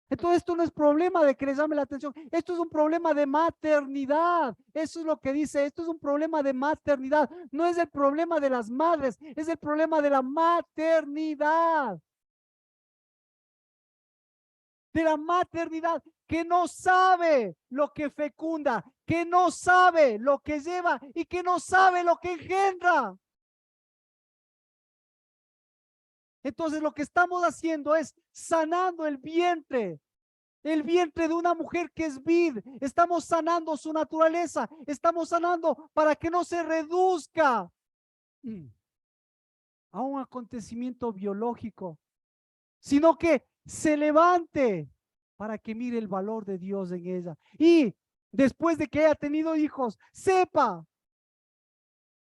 Entonces esto no es problema de que les llame la atención, esto es un problema de maternidad, eso es lo que dice, esto es un problema de maternidad, no es el problema de las madres, es el problema de la maternidad, que no sabe lo que fecunda, que no sabe lo que lleva y que no sabe lo que engendra. Entonces lo que estamos haciendo es sanando el vientre de una mujer que es vid. Estamos sanando su naturaleza, estamos sanando para que no se reduzca a un acontecimiento biológico, sino que se levante para que mire el valor de Dios en ella. Y después de que haya tenido hijos, sepa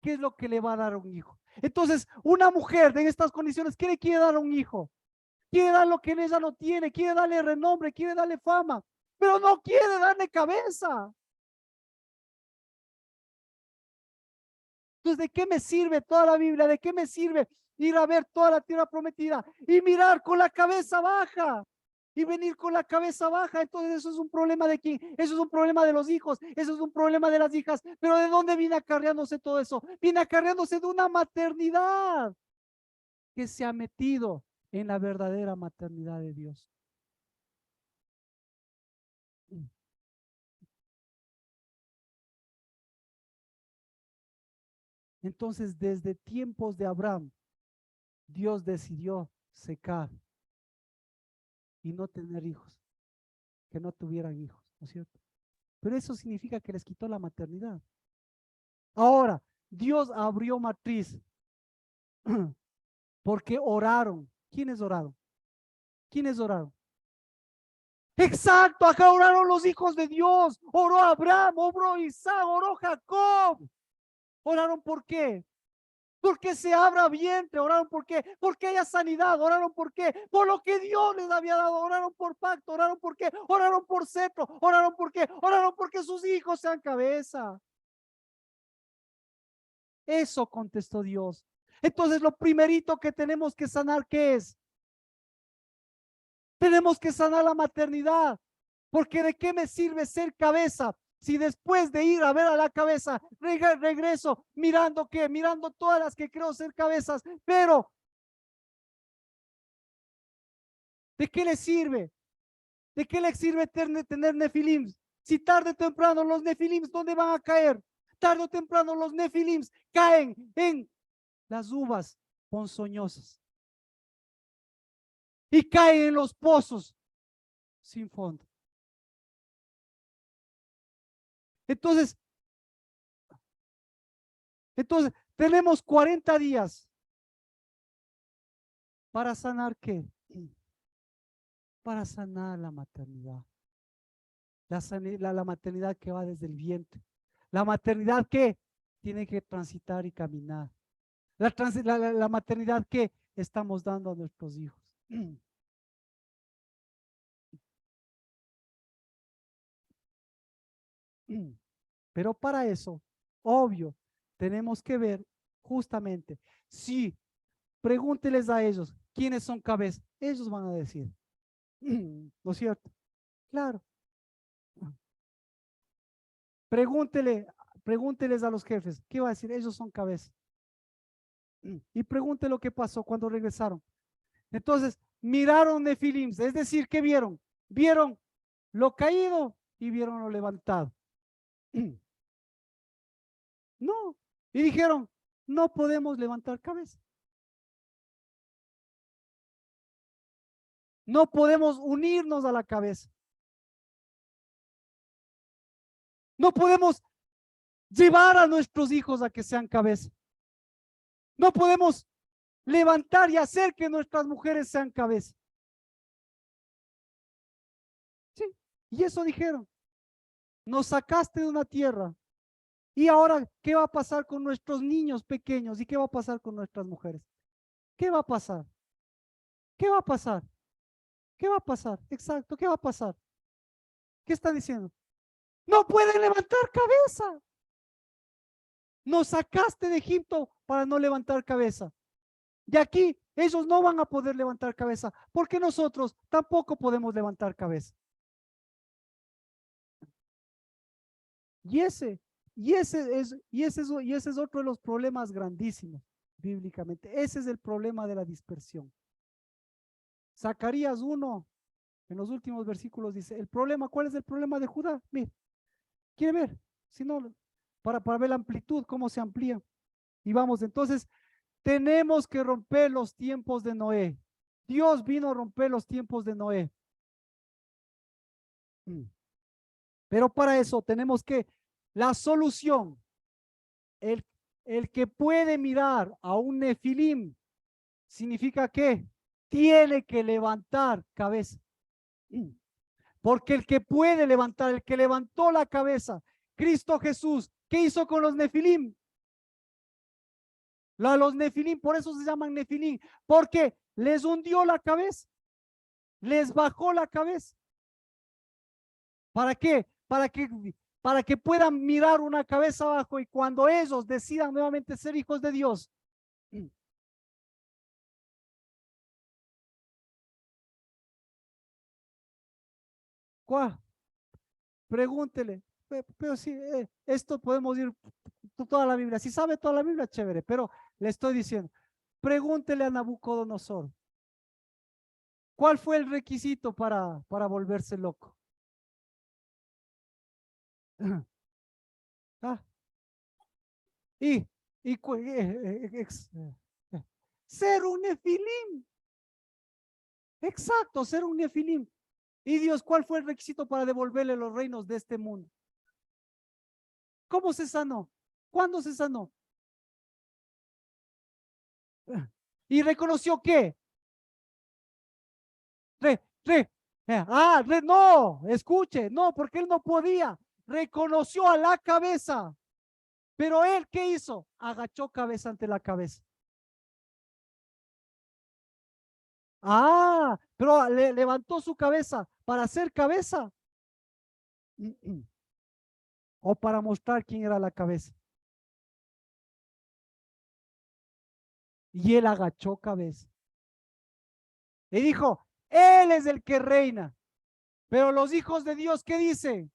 qué es lo que le va a dar a un hijo. Entonces, una mujer en estas condiciones, ¿qué le quiere dar a un hijo? Quiere dar lo que en ella no tiene, quiere darle renombre, quiere darle fama, pero no quiere darle cabeza. Entonces, ¿de qué me sirve toda la Biblia? ¿De qué me sirve ir a ver toda la tierra prometida y mirar con la cabeza baja? Y venir con la cabeza baja, entonces eso es un problema de quién, eso es un problema de los hijos, eso es un problema de las hijas, pero ¿de dónde viene acarreándose todo eso? Viene acarreándose de una maternidad que se ha metido en la verdadera maternidad de Dios. Entonces, desde tiempos de Abraham, Dios decidió secar y no tener hijos, que no tuvieran hijos, ¿no es cierto? Pero eso significa que les quitó la maternidad. Ahora, Dios abrió matriz porque oraron. ¿Quiénes oraron? ¿Quiénes oraron? Exacto, acá oraron los hijos de Dios. Oró Abraham, oró Isaac, oró Jacob. ¿Oraron por qué? Porque se abra vientre, oraron por qué, porque haya sanidad, oraron por qué, por lo que Dios les había dado, oraron por pacto, oraron por qué, oraron por cetro, oraron por qué, oraron porque sus hijos sean cabeza. Eso contestó Dios. Entonces lo primerito que tenemos que sanar, ¿qué es? Tenemos que sanar la maternidad, porque ¿de qué me sirve ser cabeza si después de ir a ver a la cabeza regreso mirando qué, mirando todas las que creo ser cabezas, pero ¿de qué le sirve? ¿De qué le sirve tener nefilims? Si tarde o temprano los nefilims, ¿dónde van a caer? Tarde o temprano los nefilims caen en las uvas ponzoñosas y caen en los pozos sin fondo. Entonces, tenemos 40 días para sanar qué? Para sanar la maternidad. La maternidad que va desde el vientre. La maternidad que tiene que transitar y caminar. La maternidad que estamos dando a nuestros hijos. Pero para eso, obvio, tenemos que ver justamente, si pregúnteles a ellos quiénes son cabezas, ellos van a decir, ¿no es cierto? Claro. Pregúnteles a los jefes, ¿qué va a decir? Ellos son cabezas. Y pregunte lo que pasó cuando regresaron. Entonces, miraron Nefilims, es decir, ¿qué vieron? Vieron lo caído y vieron lo levantado. No, y dijeron, no podemos levantar cabeza. No podemos unirnos a la cabeza. No podemos llevar a nuestros hijos a que sean cabeza. No podemos levantar y hacer que nuestras mujeres sean cabeza. Sí, y eso dijeron. Nos sacaste de una tierra. Y ahora, ¿qué va a pasar con nuestros niños pequeños? ¿Y qué va a pasar con nuestras mujeres? ¿Qué va a pasar? ¿Qué va a pasar? ¿Qué va a pasar? Exacto, ¿qué va a pasar? ¿Qué están diciendo? No pueden levantar cabeza. Nos sacaste de Egipto para no levantar cabeza. Y aquí Ellos no van a poder levantar cabeza, porque nosotros tampoco podemos levantar cabeza. Y ese es otro de los problemas grandísimos bíblicamente. Ese es el problema de la dispersión. Zacarías 1, en los últimos versículos dice, el problema, ¿cuál es el problema de Judá? Mira, ¿quiere ver? Si no, para ver la amplitud, cómo se amplía. Y vamos, entonces, tenemos que romper los tiempos de Noé. Dios vino a romper los tiempos de Noé. Pero para eso tenemos que, la solución, el, el que puede mirar a un nefilim, significa que tiene que levantar cabeza. Porque el que puede levantar, el que levantó la cabeza, Cristo Jesús, ¿qué hizo con los nefilim? Los nefilim, por eso se llaman nefilim, porque les hundió la cabeza, les bajó la cabeza. ¿Para qué? Para que puedan mirar una cabeza abajo y cuando ellos decidan nuevamente ser hijos de Dios, ¿cuál? Pregúntele. Pero sí, esto podemos ir toda la Biblia. Si sabe toda la Biblia, chévere, pero le estoy diciendo, pregúntele a Nabucodonosor, ¿cuál fue el requisito para volverse loco? ¿Ah? Y, ser un nefilim. Exacto, ser un nefilim. Y Dios, ¿cuál fue el requisito para devolverle los reinos de este mundo? ¿Cómo se sanó? ¿Cuándo se sanó? Y reconoció que no, escuche, no, porque él no podía. Reconoció a la cabeza. Pero él, ¿qué hizo? Agachó cabeza ante la cabeza. Pero levantó su cabeza para hacer cabeza o para mostrar quién era la cabeza. Y él agachó cabeza. Y dijo, él es el que reina. Pero los hijos de Dios, ¿qué dicen?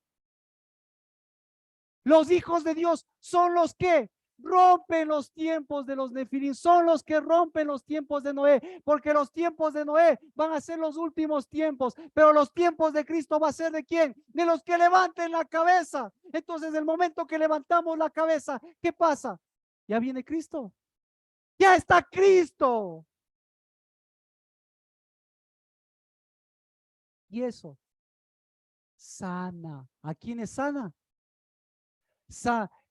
Los hijos de Dios son los que rompen los tiempos de los nefilim, son los que rompen los tiempos de Noé, porque los tiempos de Noé van a ser los últimos tiempos, pero los tiempos de Cristo va a ser ¿de quién? De los que levanten la cabeza. Entonces, el momento que levantamos la cabeza, ¿qué pasa? Ya viene Cristo. Ya está Cristo. Y eso sana. ¿A quién es sana?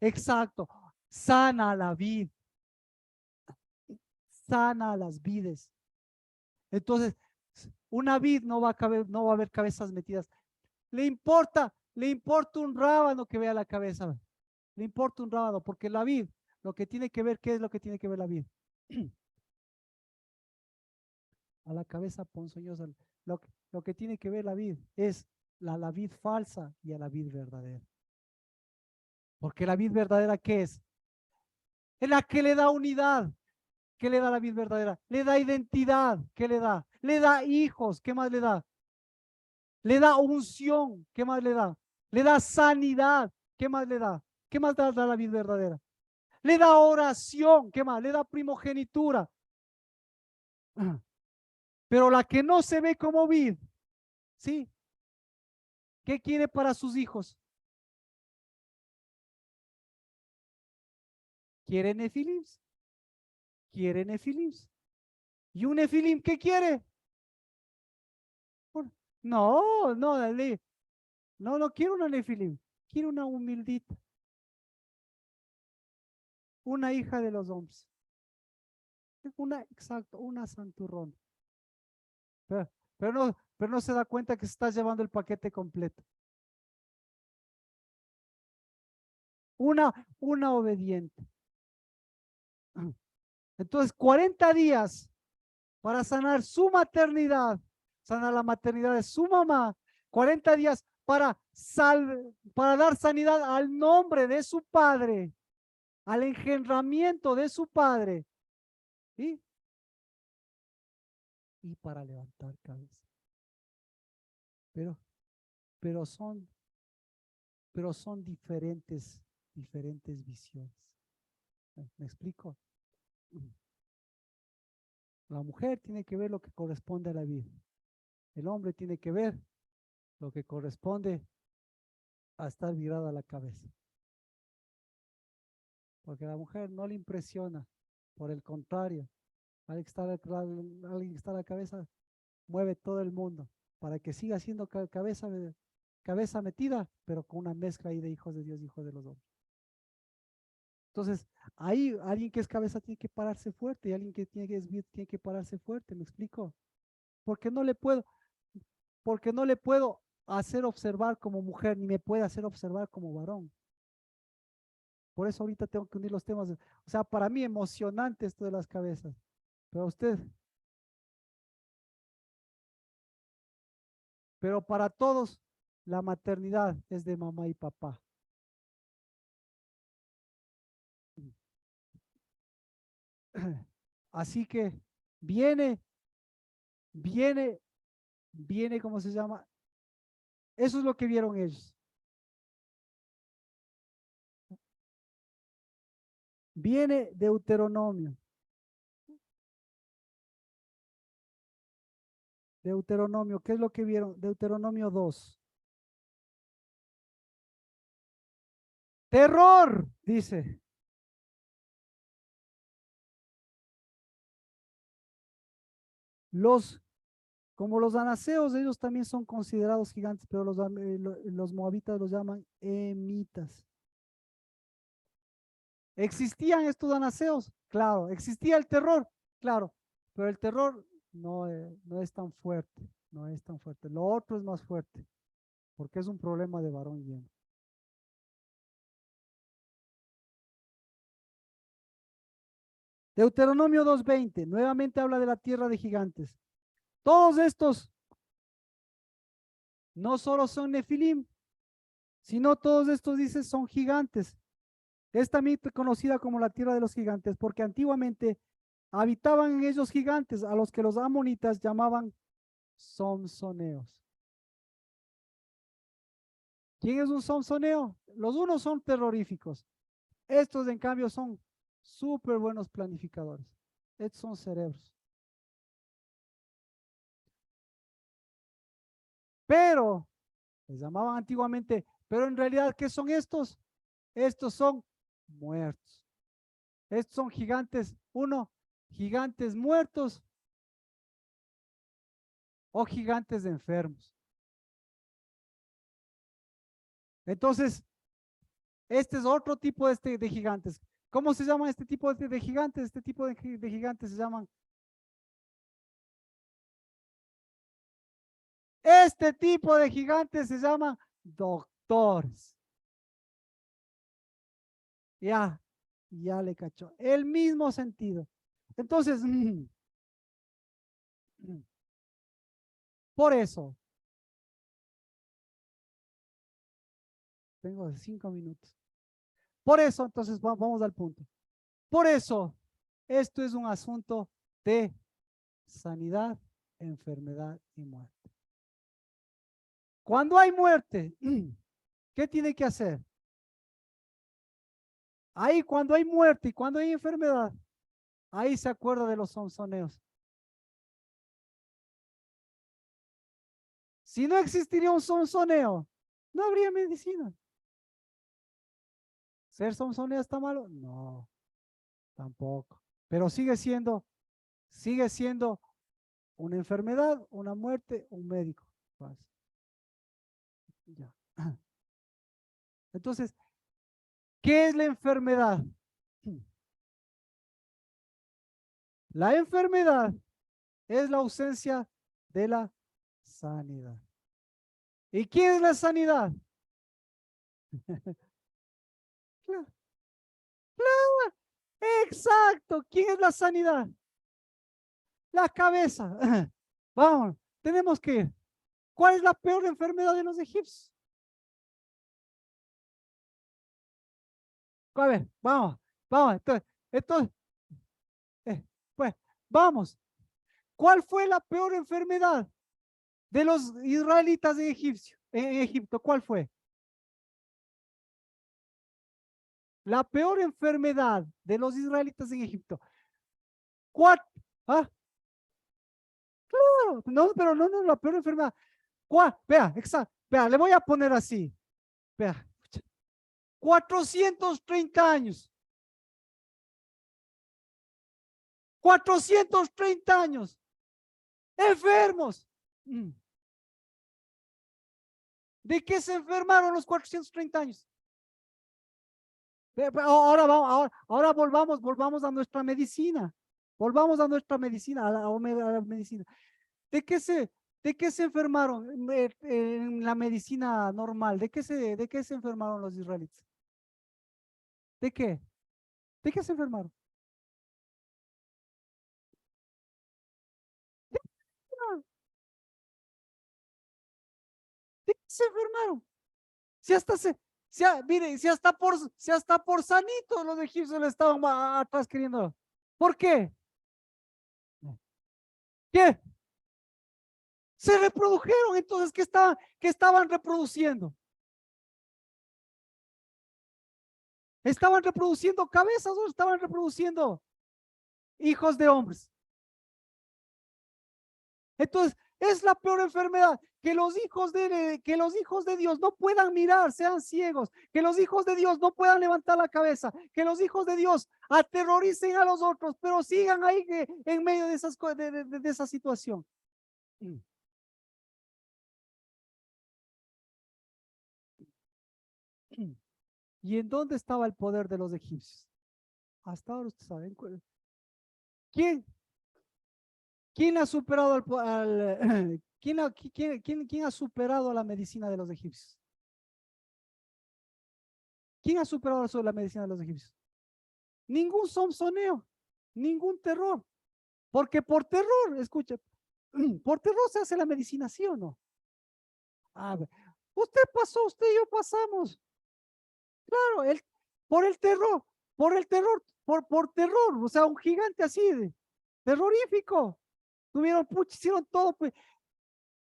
Exacto. Sana la vida. Sana las vides. Entonces, una vid no va a caber, no va a haber cabezas metidas. Le importa un rábano que vea la cabeza. Le importa un rábano, porque la vid, lo que tiene que ver, ¿qué es lo que tiene que ver la vid? A la cabeza ponzoñosa. Lo que tiene que ver la vid es la vid falsa y a la vid verdadera. Porque la vid verdadera, ¿qué es? Es la que le da unidad. ¿Qué le da la vid verdadera? Le da identidad. ¿Qué le da? Le da hijos. ¿Qué más le da? Le da unción. ¿Qué más le da? Le da sanidad. ¿Qué más le da? ¿Qué más da la vida verdadera? Le da oración. ¿Qué más? Le da primogenitura. Pero la que no se ve como vid, ¿sí? ¿Qué quiere para sus hijos? Quiere nefilims. Quiere nefilims. ¿Y un nefilim qué quiere? No, no, no quiero una nefilim. Quiero una humildita. Una hija de los hombres. Exacto, una santurrón. Pero, pero no se da cuenta que se está llevando el paquete completo. Una obediente. Entonces, 40 días para sanar su maternidad, sanar la maternidad de su mamá, 40 días para dar sanidad al nombre de su padre, al engendramiento de su padre. ¿Sí? y para levantar cabeza. Pero, pero son, pero son diferentes visiones. ¿Me explico? La mujer tiene que ver lo que corresponde a la vida. El hombre tiene que ver lo que corresponde a estar virada a la cabeza. Porque a la mujer no le impresiona. Por el contrario, alguien que está a la cabeza mueve todo el mundo para que siga siendo cabeza metida, pero con una mezcla ahí de hijos de Dios y hijos de los hombres. Entonces, ahí alguien que es cabeza tiene que pararse fuerte y alguien que tiene que pararse fuerte, ¿me explico? Porque no le puedo, porque no le puedo hacer observar como mujer, ni me puede hacer observar como varón. Por eso ahorita tengo que unir los temas. O sea, para mí emocionante esto de las cabezas. Pero usted, pero para todos, la maternidad es de mamá y papá. Así que viene, viene, viene, ¿cómo se llama? Eso es lo que vieron ellos. Viene Deuteronomio. Deuteronomio, ¿qué es lo que vieron? Deuteronomio 2. Terror, dice. Los, como los anaseos, ellos también son considerados gigantes, pero los moabitas los llaman emitas. ¿Existían estos anaseos? Claro. ¿Existía el terror? Claro. Pero el terror no es tan fuerte, no es tan fuerte. Lo otro es más fuerte, porque es un problema de varón lleno. Deuteronomio 2:20, nuevamente habla de la tierra de gigantes. Todos estos no solo son Nefilim, sino todos estos, dice, son gigantes. Es también conocida como la tierra de los gigantes, porque antiguamente habitaban en ellos gigantes, a los que los amonitas llamaban somsoneos. ¿Quién es un somsoneo? Los unos son terroríficos. Estos, en cambio, son súper buenos planificadores. Estos son cerebros. Pero, les llamaban antiguamente, pero en realidad, ¿qué son estos? Estos son muertos. Estos son gigantes, gigantes muertos o gigantes enfermos. Entonces, este es otro tipo de gigantes. ¿Cómo se llama este tipo de gigantes? Este tipo de gigantes se llaman. Este tipo de gigantes se llaman doctores. Ya le cachó. El mismo sentido. Entonces, por eso, tengo 5 minutos. Por eso, entonces, vamos al punto. Por eso, esto es un asunto de sanidad, enfermedad y muerte. Cuando hay muerte, ¿qué tiene que hacer? Ahí cuando hay muerte y cuando hay enfermedad, ahí se acuerda de los sonsoneos. Si no existiría un sonsoneo, no habría medicina. ¿Ser sonsoneo está malo? No, tampoco. Pero sigue siendo una enfermedad, una muerte, un médico. Ya. Entonces, ¿qué es la enfermedad? La enfermedad es la ausencia de la sanidad. ¿Y qué es la sanidad? Claro, claro, exacto. ¿Quién es la sanidad? La cabeza. Vamos, tenemos que ir. ¿Cuál es la peor enfermedad de los egipcios? A ver, vamos. Entonces, pues, vamos. ¿Cuál fue la peor enfermedad de los israelitas en Egipto? ¿Cuál fue? La peor enfermedad de los israelitas en Egipto. ¿Cuál? Ah, no, pero no, la peor enfermedad. ¿Cuál? Vea, exacto. Vea, le voy a poner así. Vea, 430 años. 430 años. Enfermos. ¿De qué se enfermaron los 430 años? Ahora volvamos a nuestra medicina. Volvamos a nuestra medicina, a la medicina. ¿De qué se, de qué se enfermaron en la medicina normal? De qué se enfermaron los israelitas? ¿De qué? ¿De qué se enfermaron? Ah, ¿de qué se enfermaron? Si hasta mire, si hasta por sanitos los egipcios le estaban atrás queriendo. ¿Por qué? ¿Qué? Se reprodujeron, entonces, qué estaban reproduciendo? ¿Estaban reproduciendo cabezas o estaban reproduciendo hijos de hombres? Entonces, es la peor enfermedad, que los hijos de Dios no puedan mirar, sean ciegos, que los hijos de Dios no puedan levantar la cabeza, que los hijos de Dios aterroricen a los otros, pero sigan ahí en medio de, de esa situación. ¿Y en dónde estaba el poder de los egipcios? Hasta ahora ustedes saben. ¿Quién, quién ha superado quién ha superado la medicina de los egipcios? ¿Quién ha superado la medicina de los egipcios? Ningún somsoneo, ningún terror. Porque por terror, escuche, por terror se hace la medicina, ¿sí o no? A ver, usted pasó, usted y yo pasamos. Claro, por el terror, por terror, o sea, un gigante así de terrorífico. Tuvieron, hicieron todo, pues,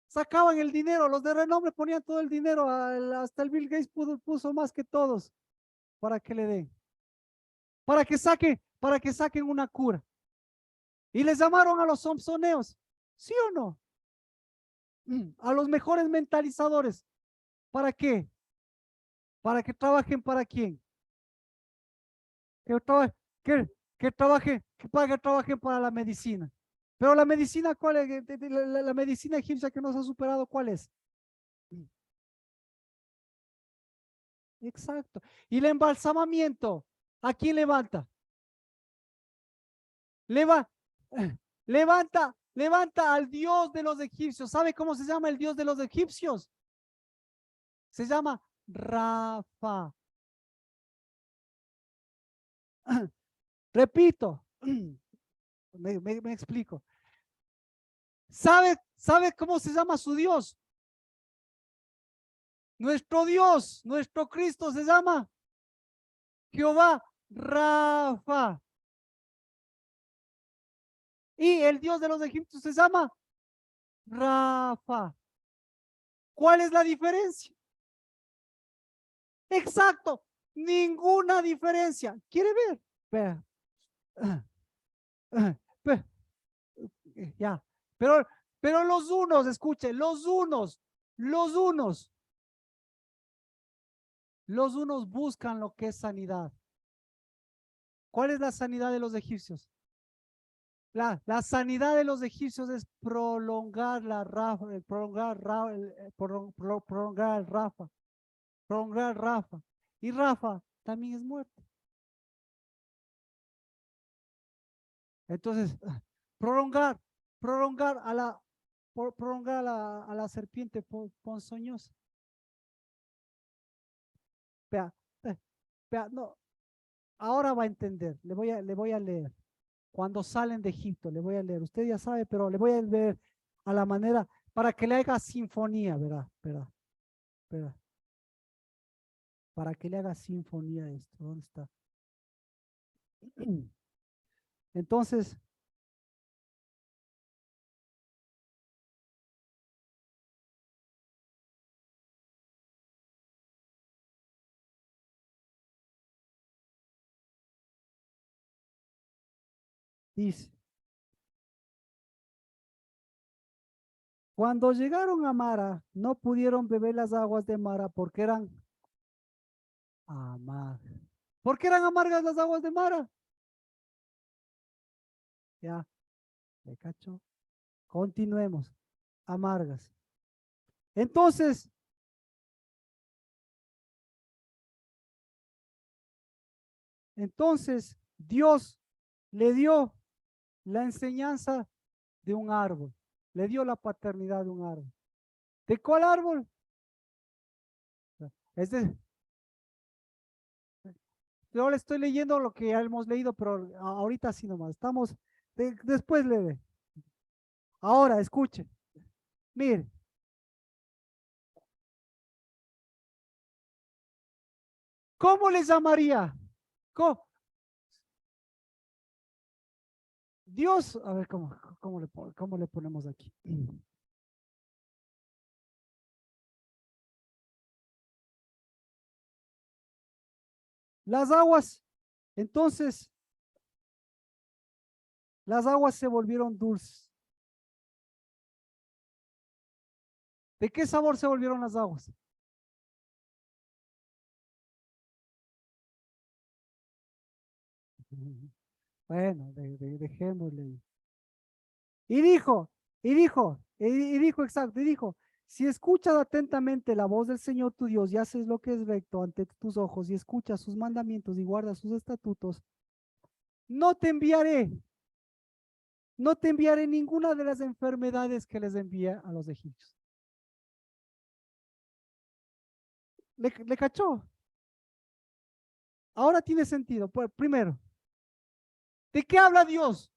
sacaban el dinero, los de renombre ponían todo el dinero, hasta el Bill Gates puso más que todos para que le den, para que saquen una cura. Y les llamaron a los somsoneos, ¿sí o no? A los mejores mentalizadores. ¿Para qué? Para que trabajen para quién. Que, traba, para que trabajen para la medicina. Pero la medicina, ¿cuál es? La medicina egipcia que nos ha superado, ¿cuál es? Exacto. Y el embalsamamiento, ¿a quién levanta? Leva, levanta al Dios de los egipcios. ¿Sabe cómo se llama el Dios de los egipcios? Se llama Rafa. Repito, me explico. ¿Sabe cómo se llama su Dios? Nuestro Dios, nuestro Cristo se llama Jehová Rafa. Y el Dios de los egipcios se llama Rafa. ¿Cuál es la diferencia? Exacto, ninguna diferencia. ¿Quiere ver? Vea. Ya. Pero, pero los unos, escuche, los los unos buscan lo que es sanidad. ¿Cuál es la sanidad de los egipcios? La sanidad de los egipcios es prolongar la Rafa, prolongar el Rafa, prolongar Rafa. Y Rafa también es muerte. Entonces, prolongar, prolongar a la, prolongar a la serpiente ponzoñosa. Vea, vea, no, ahora va a entender, le voy a leer. Cuando salen de Egipto, le voy a leer. Usted ya sabe, pero le voy a leer a la manera, para que le haga sinfonía, ¿verdad? ¿Verdad? Para que le haga sinfonía esto. ¿Dónde está? Entonces, Dice, cuando llegaron a Mara, no pudieron beber las aguas de Mara porque eran amargas. ¿Por qué eran amargas las aguas de Mara? Ya, me cacho. Continuemos. Amargas. Entonces, Dios le dio la enseñanza de un árbol. Le dio la paternidad de un árbol. ¿De cuál árbol? Es de, yo le estoy leyendo lo que ya hemos leído, pero ahorita sí nomás. Estamos, después lee. Ahora, escuche. Mire, ¿cómo les llamaría? ¿Cómo? Dios, a ver, ¿cómo le ponemos aquí? Las aguas, entonces, las aguas se volvieron dulces. ¿De qué sabor se volvieron las aguas? Bueno, dejémosle. Y dijo, y dijo, exacto, y dijo, si escuchas atentamente la voz del Señor tu Dios y haces lo que es recto ante tus ojos y escuchas sus mandamientos y guardas sus estatutos, no te enviaré, no te enviaré ninguna de las enfermedades que les envía a los egipcios. ¿Le cachó? Ahora tiene sentido. Pues, primero, ¿de qué habla Dios?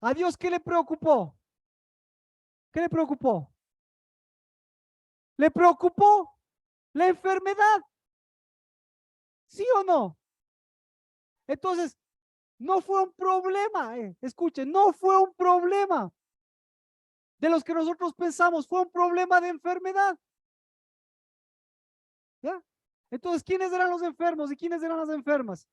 ¿A Dios qué le preocupó? ¿Qué le preocupó? ¿Le preocupó la enfermedad? ¿Sí o no? Entonces, no fue un problema, escuchen, no fue un problema de los que nosotros pensamos, fue un problema de enfermedad. ¿Ya? Entonces, ¿quiénes eran los enfermos y quiénes eran las enfermas?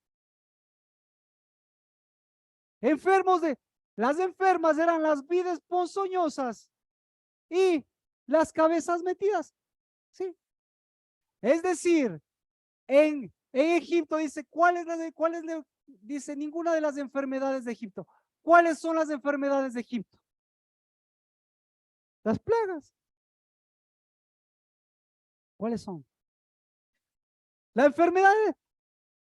Enfermos de, las enfermas eran las vides ponzoñosas y las cabezas metidas. ¿Sí? Es decir, en Egipto dice, dice ninguna de las enfermedades de Egipto. ¿Cuáles son las enfermedades de Egipto? Las plagas. ¿Cuáles son? La enfermedad,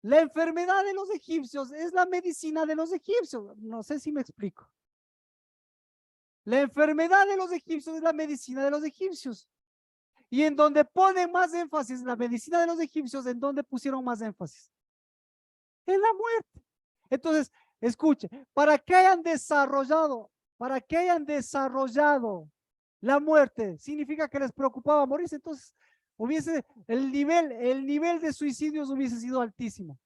la enfermedad de los egipcios es la medicina de los egipcios. No sé si me explico. La enfermedad de los egipcios es la medicina de los egipcios. Y en donde ponen más énfasis la medicina de los egipcios, ¿en donde pusieron más énfasis? En la muerte. Entonces, escuche, para que hayan desarrollado la muerte, significa que les preocupaba morirse. Entonces, el nivel de suicidios hubiese sido altísimo.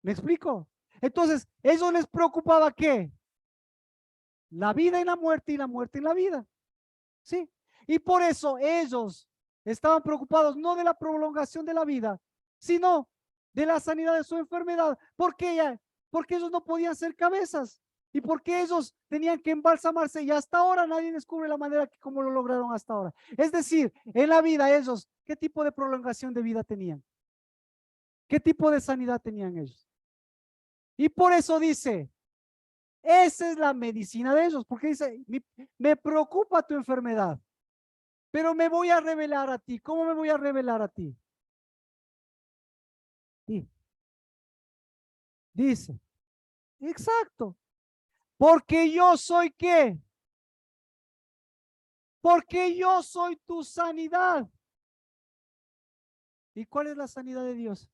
¿Me explico? Entonces, ¿eso les preocupaba qué? La vida y la muerte y la muerte y la vida. ¿Sí? Y por eso ellos estaban preocupados no de la prolongación de la vida, sino de la sanidad de su enfermedad. Porque ellos no podían ser cabezas y porque ellos tenían que embalsamarse y hasta ahora nadie descubre la manera que cómo lo lograron hasta ahora. Es decir, en la vida ellos, ¿qué tipo de prolongación de vida tenían? ¿Qué tipo de sanidad tenían ellos? Y por eso dice, esa es la medicina de ellos, porque dice, me preocupa tu enfermedad, pero me voy a revelar a ti. ¿Cómo me voy a revelar a ti? Sí, dice, exacto, porque yo soy qué, porque yo soy tu sanidad. ¿Y cuál es la sanidad de Dios?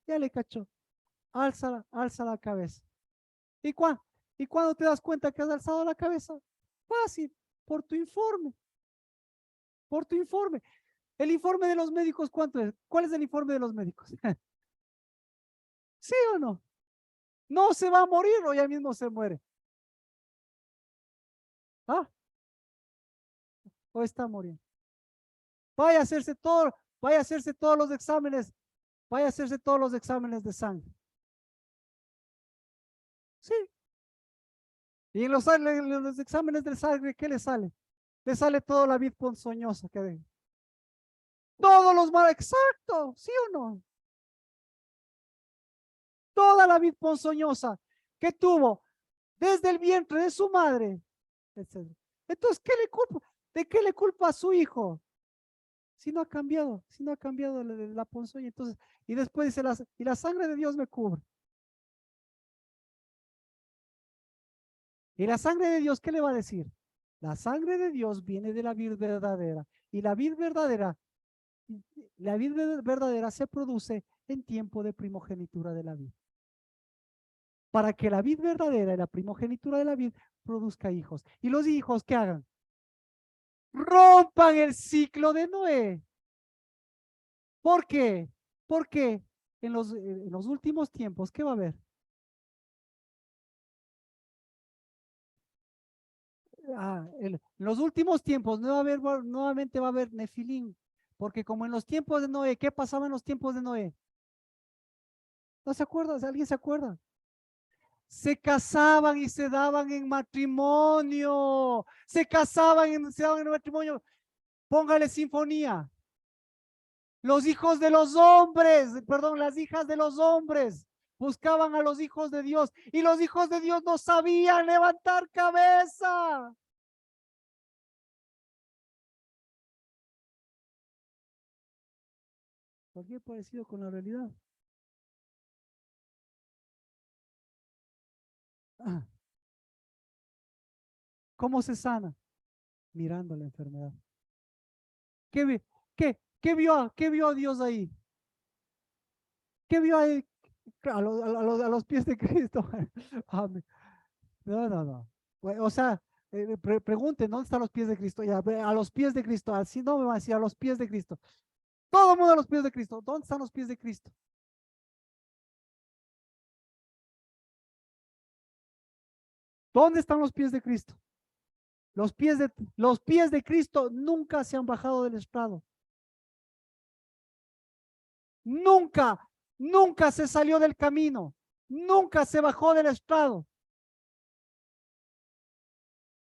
Ya le cachó. Alza la cabeza. ¿Y, ¿Y cuándo te das cuenta que has alzado la cabeza? Fácil, por tu informe, por tu informe. El informe de los médicos, ¿cuánto es? ¿Cuál es el informe de los médicos? ¿Sí o no? No se va a morir o ya mismo se muere. ¿Ah? O está muriendo. Vaya a hacerse todo, vaya a hacerse todos los exámenes, vaya a hacerse todos los exámenes de sangre. Sí. Y en los exámenes de sangre, ¿qué le sale? Le sale toda la vid ponzoñosa que ven. Todos los mal, exacto, ¿sí o no? Toda la vid ponzoñosa que tuvo desde el vientre de su madre, etc. Entonces, ¿qué le culpa? ¿De qué le culpa a su hijo? Si no ha cambiado, si no ha cambiado la ponzoña, entonces, y después dice, y la sangre de Dios me cubre. Y la sangre de Dios, ¿qué le va a decir? La sangre de Dios viene de la vid verdadera. Y la vid verdadera se produce en tiempo de primogenitura de la vid. Para que la vid verdadera y la primogenitura de la vid produzca hijos. Y los hijos, ¿qué hagan? Rompan el ciclo de Noé. ¿Por qué? Porque en los últimos tiempos, ¿qué va a haber? En los últimos tiempos nuevamente va a haber Nefilín, porque como en los tiempos de Noé, ¿qué pasaba en los tiempos de Noé? ¿No se acuerda? ¿Alguien se acuerda? Se casaban y se daban en matrimonio, se casaban y se daban en matrimonio. Póngale sinfonía. Los hijos de los hombres, perdón, las hijas de los hombres buscaban a los hijos de Dios y los hijos de Dios no sabían levantar cabeza. Cualquier parecido con la realidad. Ah, ¿cómo se sana? Mirando la enfermedad. ¿Qué, qué vio Dios ahí? ¿Qué vio ahí? A los pies de Cristo. Amén. No, no, no. O sea, pregunten, ¿dónde están los pies de Cristo? Ya, a los pies de Cristo. Así no me va a decir, a los pies de Cristo. Todo el mundo a los pies de Cristo. ¿Dónde están los pies de Cristo? ¿Dónde están los pies de Cristo? Los pies de Cristo nunca se han bajado del estrado. Nunca, nunca se salió del camino. Nunca se bajó del estrado.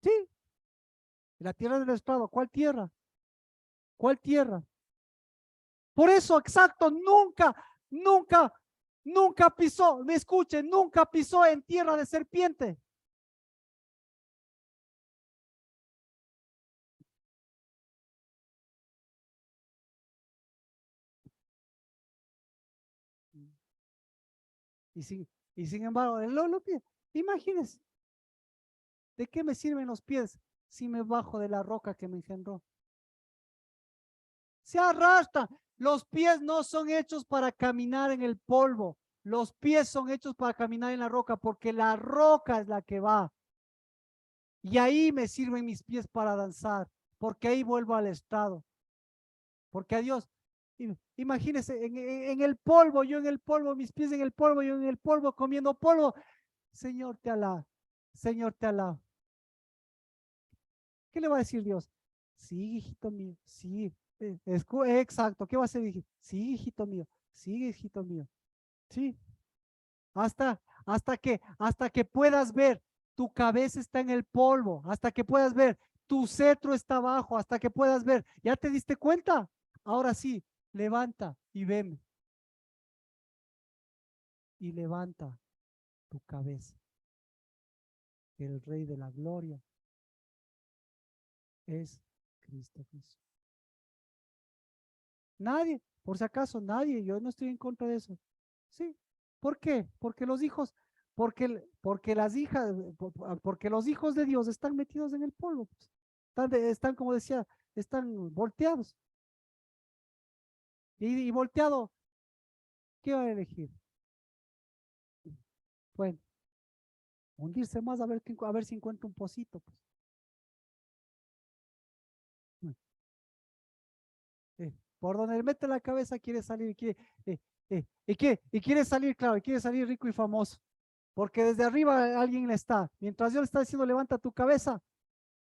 Sí, la tierra del estrado. ¿Cuál tierra? ¿Cuál tierra? Por eso, exacto, nunca, nunca, nunca pisó, me escuchen, nunca pisó en tierra de serpiente. Y sin, y sin embargo, los pies, imagínense, ¿de qué me sirven los pies si me bajo de la roca que me engendró? Se arrastran. Los pies no son hechos para caminar en el polvo. Los pies son hechos para caminar en la roca porque la roca es la que va. Y ahí me sirven mis pies para danzar, porque ahí vuelvo al estado. Porque a Dios, imagínese, en el polvo, yo en el polvo, mis pies en el polvo, yo en el polvo, comiendo polvo. Señor, te alabo. Señor, te alabo. ¿Qué le va a decir Dios? Sí, hijito mío, sí. Exacto, ¿qué va a hacer? Sí, hijito mío, sí, hijito mío. Sí, hasta que puedas ver, tu cabeza está en el polvo, hasta que puedas ver, tu cetro está abajo, hasta que puedas ver, ¿ya te diste cuenta? Ahora sí, levanta y veme. Y levanta tu cabeza. El Rey de la Gloria es Cristo Jesús. Nadie, por si acaso, nadie, yo no estoy en contra de eso. Sí, ¿por qué? Porque los hijos, porque las hijas, porque los hijos de Dios están metidos en el polvo. Pues. Están, como decía, están volteados. Y volteado, ¿qué va a elegir? Bueno, hundirse más a ver si encuentra un pocito. Pues. Por donde le mete la cabeza quiere salir, y quiere salir, claro, y quiere salir rico y famoso. Porque desde arriba alguien le está. Mientras Dios le está diciendo, levanta tu cabeza,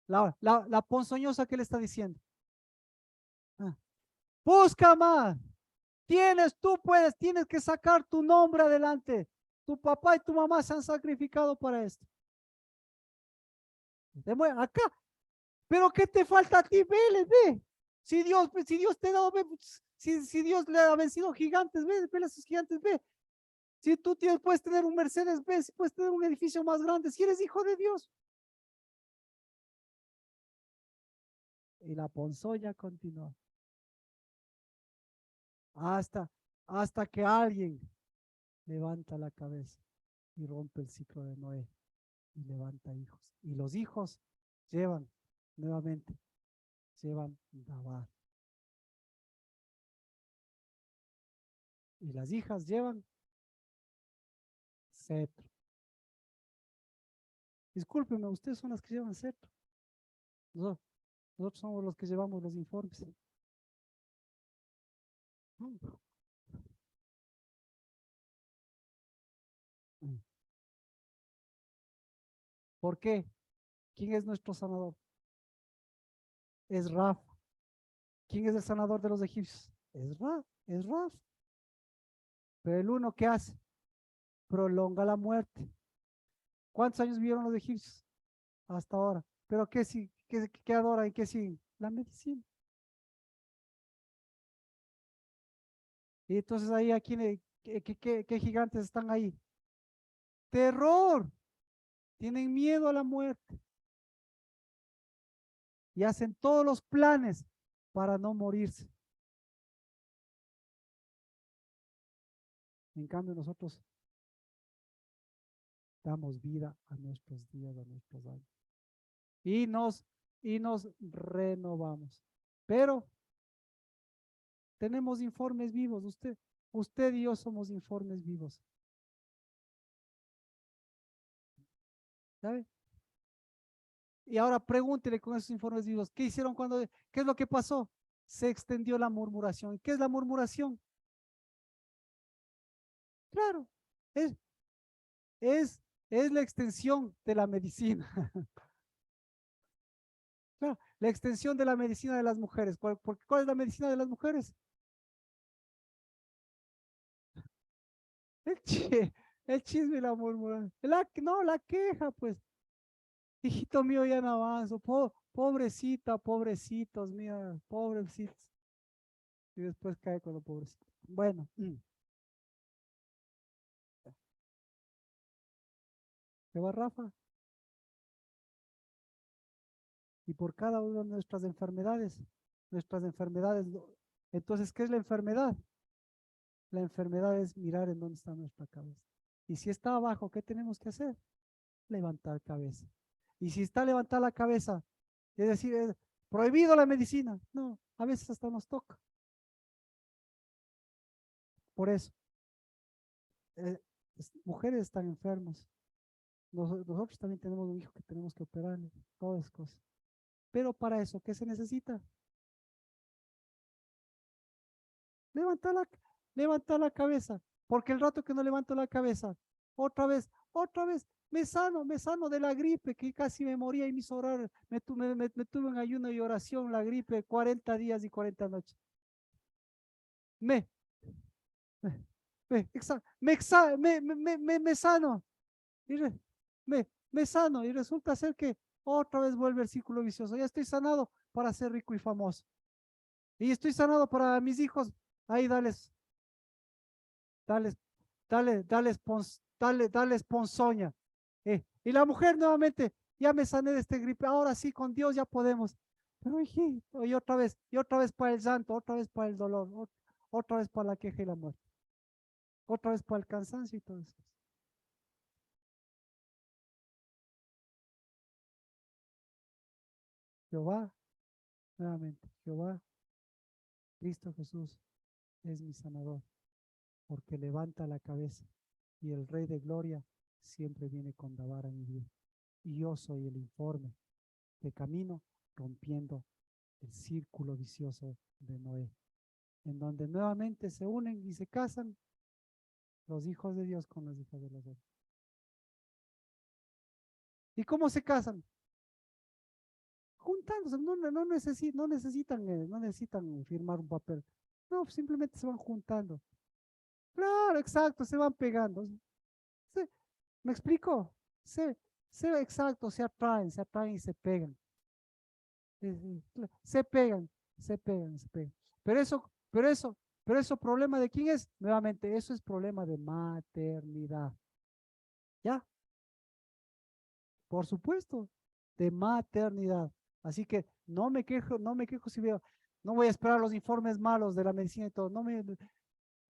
la ponzoñosa que le está diciendo. Ah, Busca más. Tú puedes, tienes que sacar tu nombre adelante. Tu papá y tu mamá se han sacrificado para esto. Acá, pero ¿qué te falta a ti? Ve. Si Dios te ha dado, ve, si Dios le ha vencido gigantes, ve a esos gigantes, ve. Si tú puedes tener un Mercedes, ve, si puedes tener un edificio más grande, si eres hijo de Dios. Y la ponzoña continuó. Hasta, hasta que alguien levanta la cabeza y rompe el ciclo de Noé y levanta hijos. Y los hijos llevan, nuevamente, llevan Dabar. Y las hijas llevan cetro. Discúlpeme, ustedes son las que llevan cetro. Nosotros somos los que llevamos los informes. ¿Por qué? ¿Quién es nuestro sanador? Es Raf. ¿Quién es el sanador de los egipcios? Es Raf. Pero el uno, ¿qué hace? Prolonga la muerte. ¿Cuántos años vivieron los egipcios? Hasta ahora. ¿Pero qué adoran y qué siguen? La medicina. Y entonces ahí, ¿qué gigantes están ahí? Terror. Tienen miedo a la muerte. Y hacen todos los planes para no morirse. En cambio, nosotros damos vida a nuestros días, a nuestros años. Y nos renovamos. Pero tenemos informes vivos. Usted y yo somos informes vivos. ¿Sabe? Y ahora pregúntele con esos informes vivos, ¿qué hicieron qué es lo que pasó? Se extendió la murmuración. ¿Qué es la murmuración? Claro, es, es la extensión de la medicina. Claro, la extensión de la medicina de las mujeres. ¿Cuál es la medicina de las mujeres? El, el chisme y la murmuración. No, la queja, pues. Hijito mío, ya no avanzo. Pobrecita, pobrecitos, mira, pobrecitos. Y después cae con los pobrecitos. Bueno, ¿qué va, Rafa? Y por cada una de nuestras enfermedades. Entonces, ¿qué es la enfermedad? La enfermedad es mirar en dónde está nuestra cabeza. Y si está abajo, ¿qué tenemos que hacer? Levantar cabeza. Y si está levantada la cabeza, es decir, es prohibido la medicina. No, a veces hasta nos toca. Por eso, mujeres están enfermas. Nosotros también tenemos un hijo que tenemos que operarle, todas esas cosas. Pero para eso, ¿qué se necesita? Levantar la, levantar la cabeza. Porque el rato que no levanto la cabeza, otra vez, me sano de la gripe que casi me moría y me hizo orar. Me tuve en ayuno y oración la gripe 40 días y 40 noches. Me, me sano. Y me sano y resulta ser que otra vez vuelve el círculo vicioso. Ya estoy sanado para ser rico y famoso. Y estoy sanado para mis hijos. Ahí dales, dales ponzoña. Y la mujer nuevamente, ya me sané de este gripe, ahora sí, con Dios ya podemos. Pero hijito, y otra vez para el llanto, otra vez para el dolor, otra vez para la queja y la muerte, otra vez para el cansancio y todo eso. Jehová, nuevamente, Jehová, Cristo Jesús es mi sanador, porque levanta la cabeza y el Rey de Gloria siempre viene con la vara a mi vida. Y yo soy el informe de camino rompiendo el círculo vicioso de Noé, en donde nuevamente se unen y se casan los hijos de Dios con las hijas de los hombres. ¿Y cómo se casan? juntándose, no necesitan firmar un papel. No, simplemente se van juntando. Claro, exacto, se van pegando. ¿Me explico? Exacto, se atraen y se pegan. Se pegan, se pegan, se pegan. Pero eso, pero eso, pero eso, ¿problema de quién es? Nuevamente, eso es problema de maternidad. ¿Ya? Por supuesto, de maternidad. Así que no me quejo si veo, no voy a esperar los informes malos de la medicina y todo. No me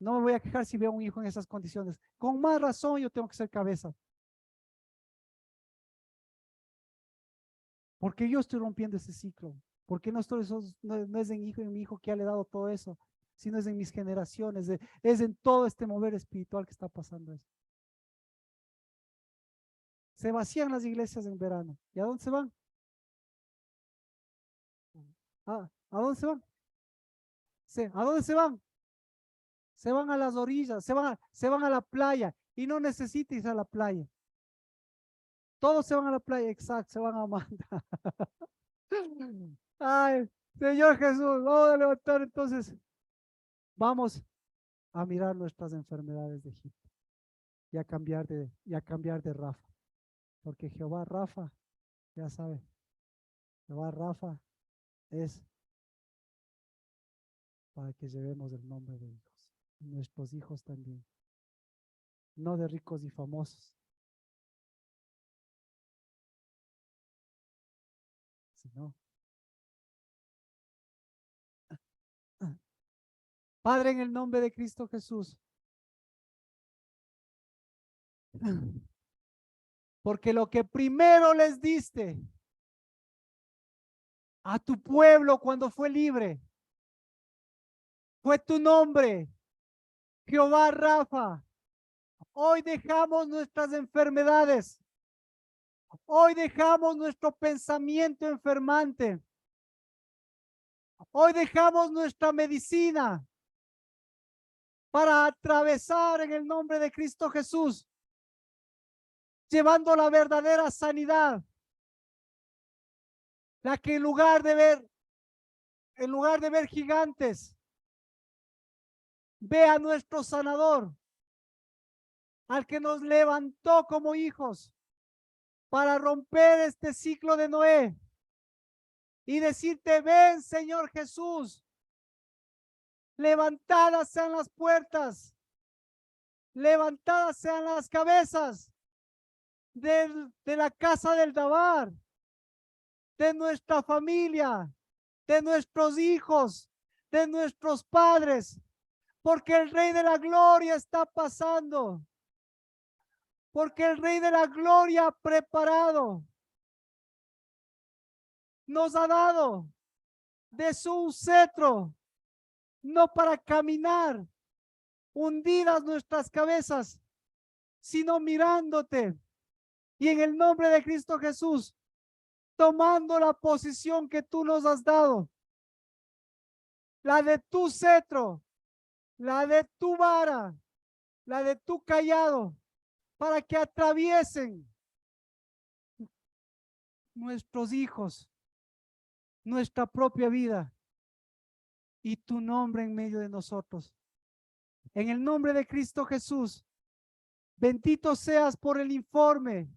voy a quejar si veo un hijo en esas condiciones. Con más razón yo tengo que ser cabeza. Porque yo estoy rompiendo ese ciclo. Porque no es en mi hijo que ya le he dado todo eso, sino es en mis generaciones, es en todo este mover espiritual que está pasando eso. Se vacían las iglesias en verano. ¿Y a dónde se van? ¿A dónde se van? ¿A dónde se van? Se van a las orillas, se van a la playa y no necesitas ir a la playa. Todos se van a la playa, exacto, se van a Manta. Ay, Señor Jesús, vamos a levantar entonces. Vamos a mirar nuestras enfermedades de Egipto y a cambiar de Rafa. Porque Jehová Rafa, ya sabe, Jehová Rafa es para que llevemos el nombre de hijos. Nuestros hijos también. No de ricos y famosos, sino Padre, en el nombre de Cristo Jesús, porque lo que primero les diste a tu pueblo cuando fue libre fue tu nombre, Jehová Rafa. Hoy dejamos nuestras enfermedades, hoy dejamos nuestro pensamiento enfermante, hoy dejamos nuestra medicina para atravesar en el nombre de Cristo Jesús, llevando la verdadera sanidad, la que en lugar de ver gigantes, ve a nuestro sanador, al que nos levantó como hijos para romper este ciclo de Noé y decirte, ven Señor Jesús, levantadas sean las puertas, levantadas sean las cabezas de la casa del Dabar, de nuestra familia, de nuestros hijos, de nuestros padres, porque el Rey de la Gloria está pasando, porque el Rey de la Gloria ha preparado, nos ha dado de su cetro, no para caminar hundidas nuestras cabezas, sino mirándote y en el nombre de Cristo Jesús, tomando la posición que tú nos has dado, la de tu cetro, la de tu vara, la de tu callado, para que atraviesen nuestros hijos, nuestra propia vida y tu nombre en medio de nosotros. En el nombre de Cristo Jesús, bendito seas por el informe,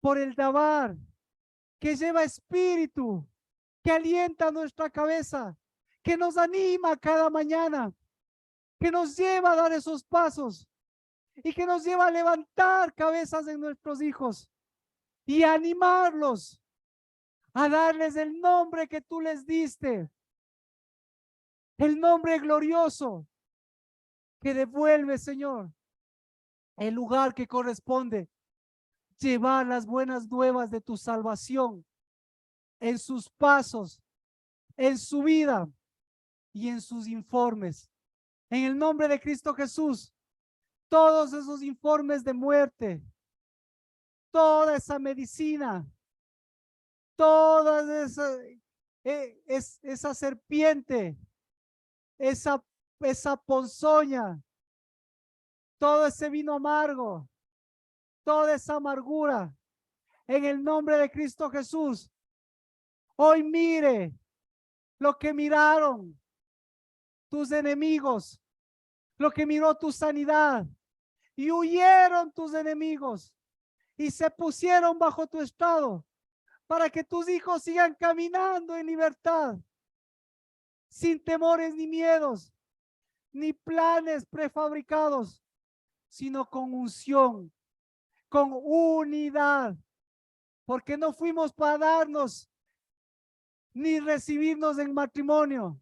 por el Dabar, que lleva espíritu, que alienta nuestra cabeza, que nos anima cada mañana, que nos lleva a dar esos pasos y que nos lleva a levantar cabezas en nuestros hijos y a animarlos, a darles el nombre que tú les diste, el nombre glorioso que devuelve, Señor, el lugar que corresponde, llevar las buenas nuevas de tu salvación en sus pasos, en su vida y en sus informes. En el nombre de Cristo Jesús, todos esos informes de muerte, toda esa medicina, toda esa serpiente, esa ponzoña, todo ese vino amargo, toda esa amargura, en el nombre de Cristo Jesús, Hoy mire lo que miraron tus enemigos, lo que miró tu sanidad, y huyeron tus enemigos y se pusieron bajo tu estado para que tus hijos sigan caminando en libertad, sin temores ni miedos, ni planes prefabricados, sino con unción, con unidad, porque no fuimos para darnos ni recibirnos en matrimonio,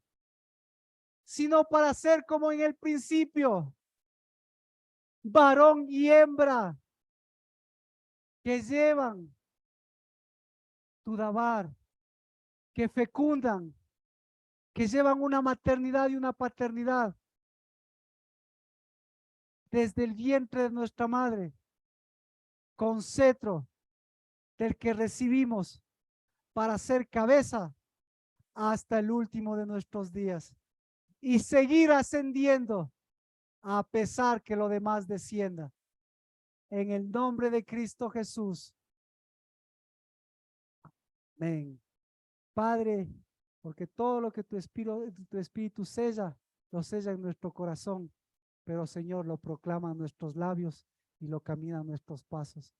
sino para ser como en el principio, varón y hembra, que llevan tu dabar, que fecundan, que llevan una maternidad y una paternidad desde el vientre de nuestra madre, con cetro del que recibimos para ser cabeza hasta el último de nuestros días y seguir ascendiendo a pesar que lo demás descienda. En el nombre de Cristo Jesús. Amén. Padre, porque todo lo que tu espíritu sella, lo sella en nuestro corazón, pero Señor, lo proclama en nuestros labios y lo camina en nuestros pasos.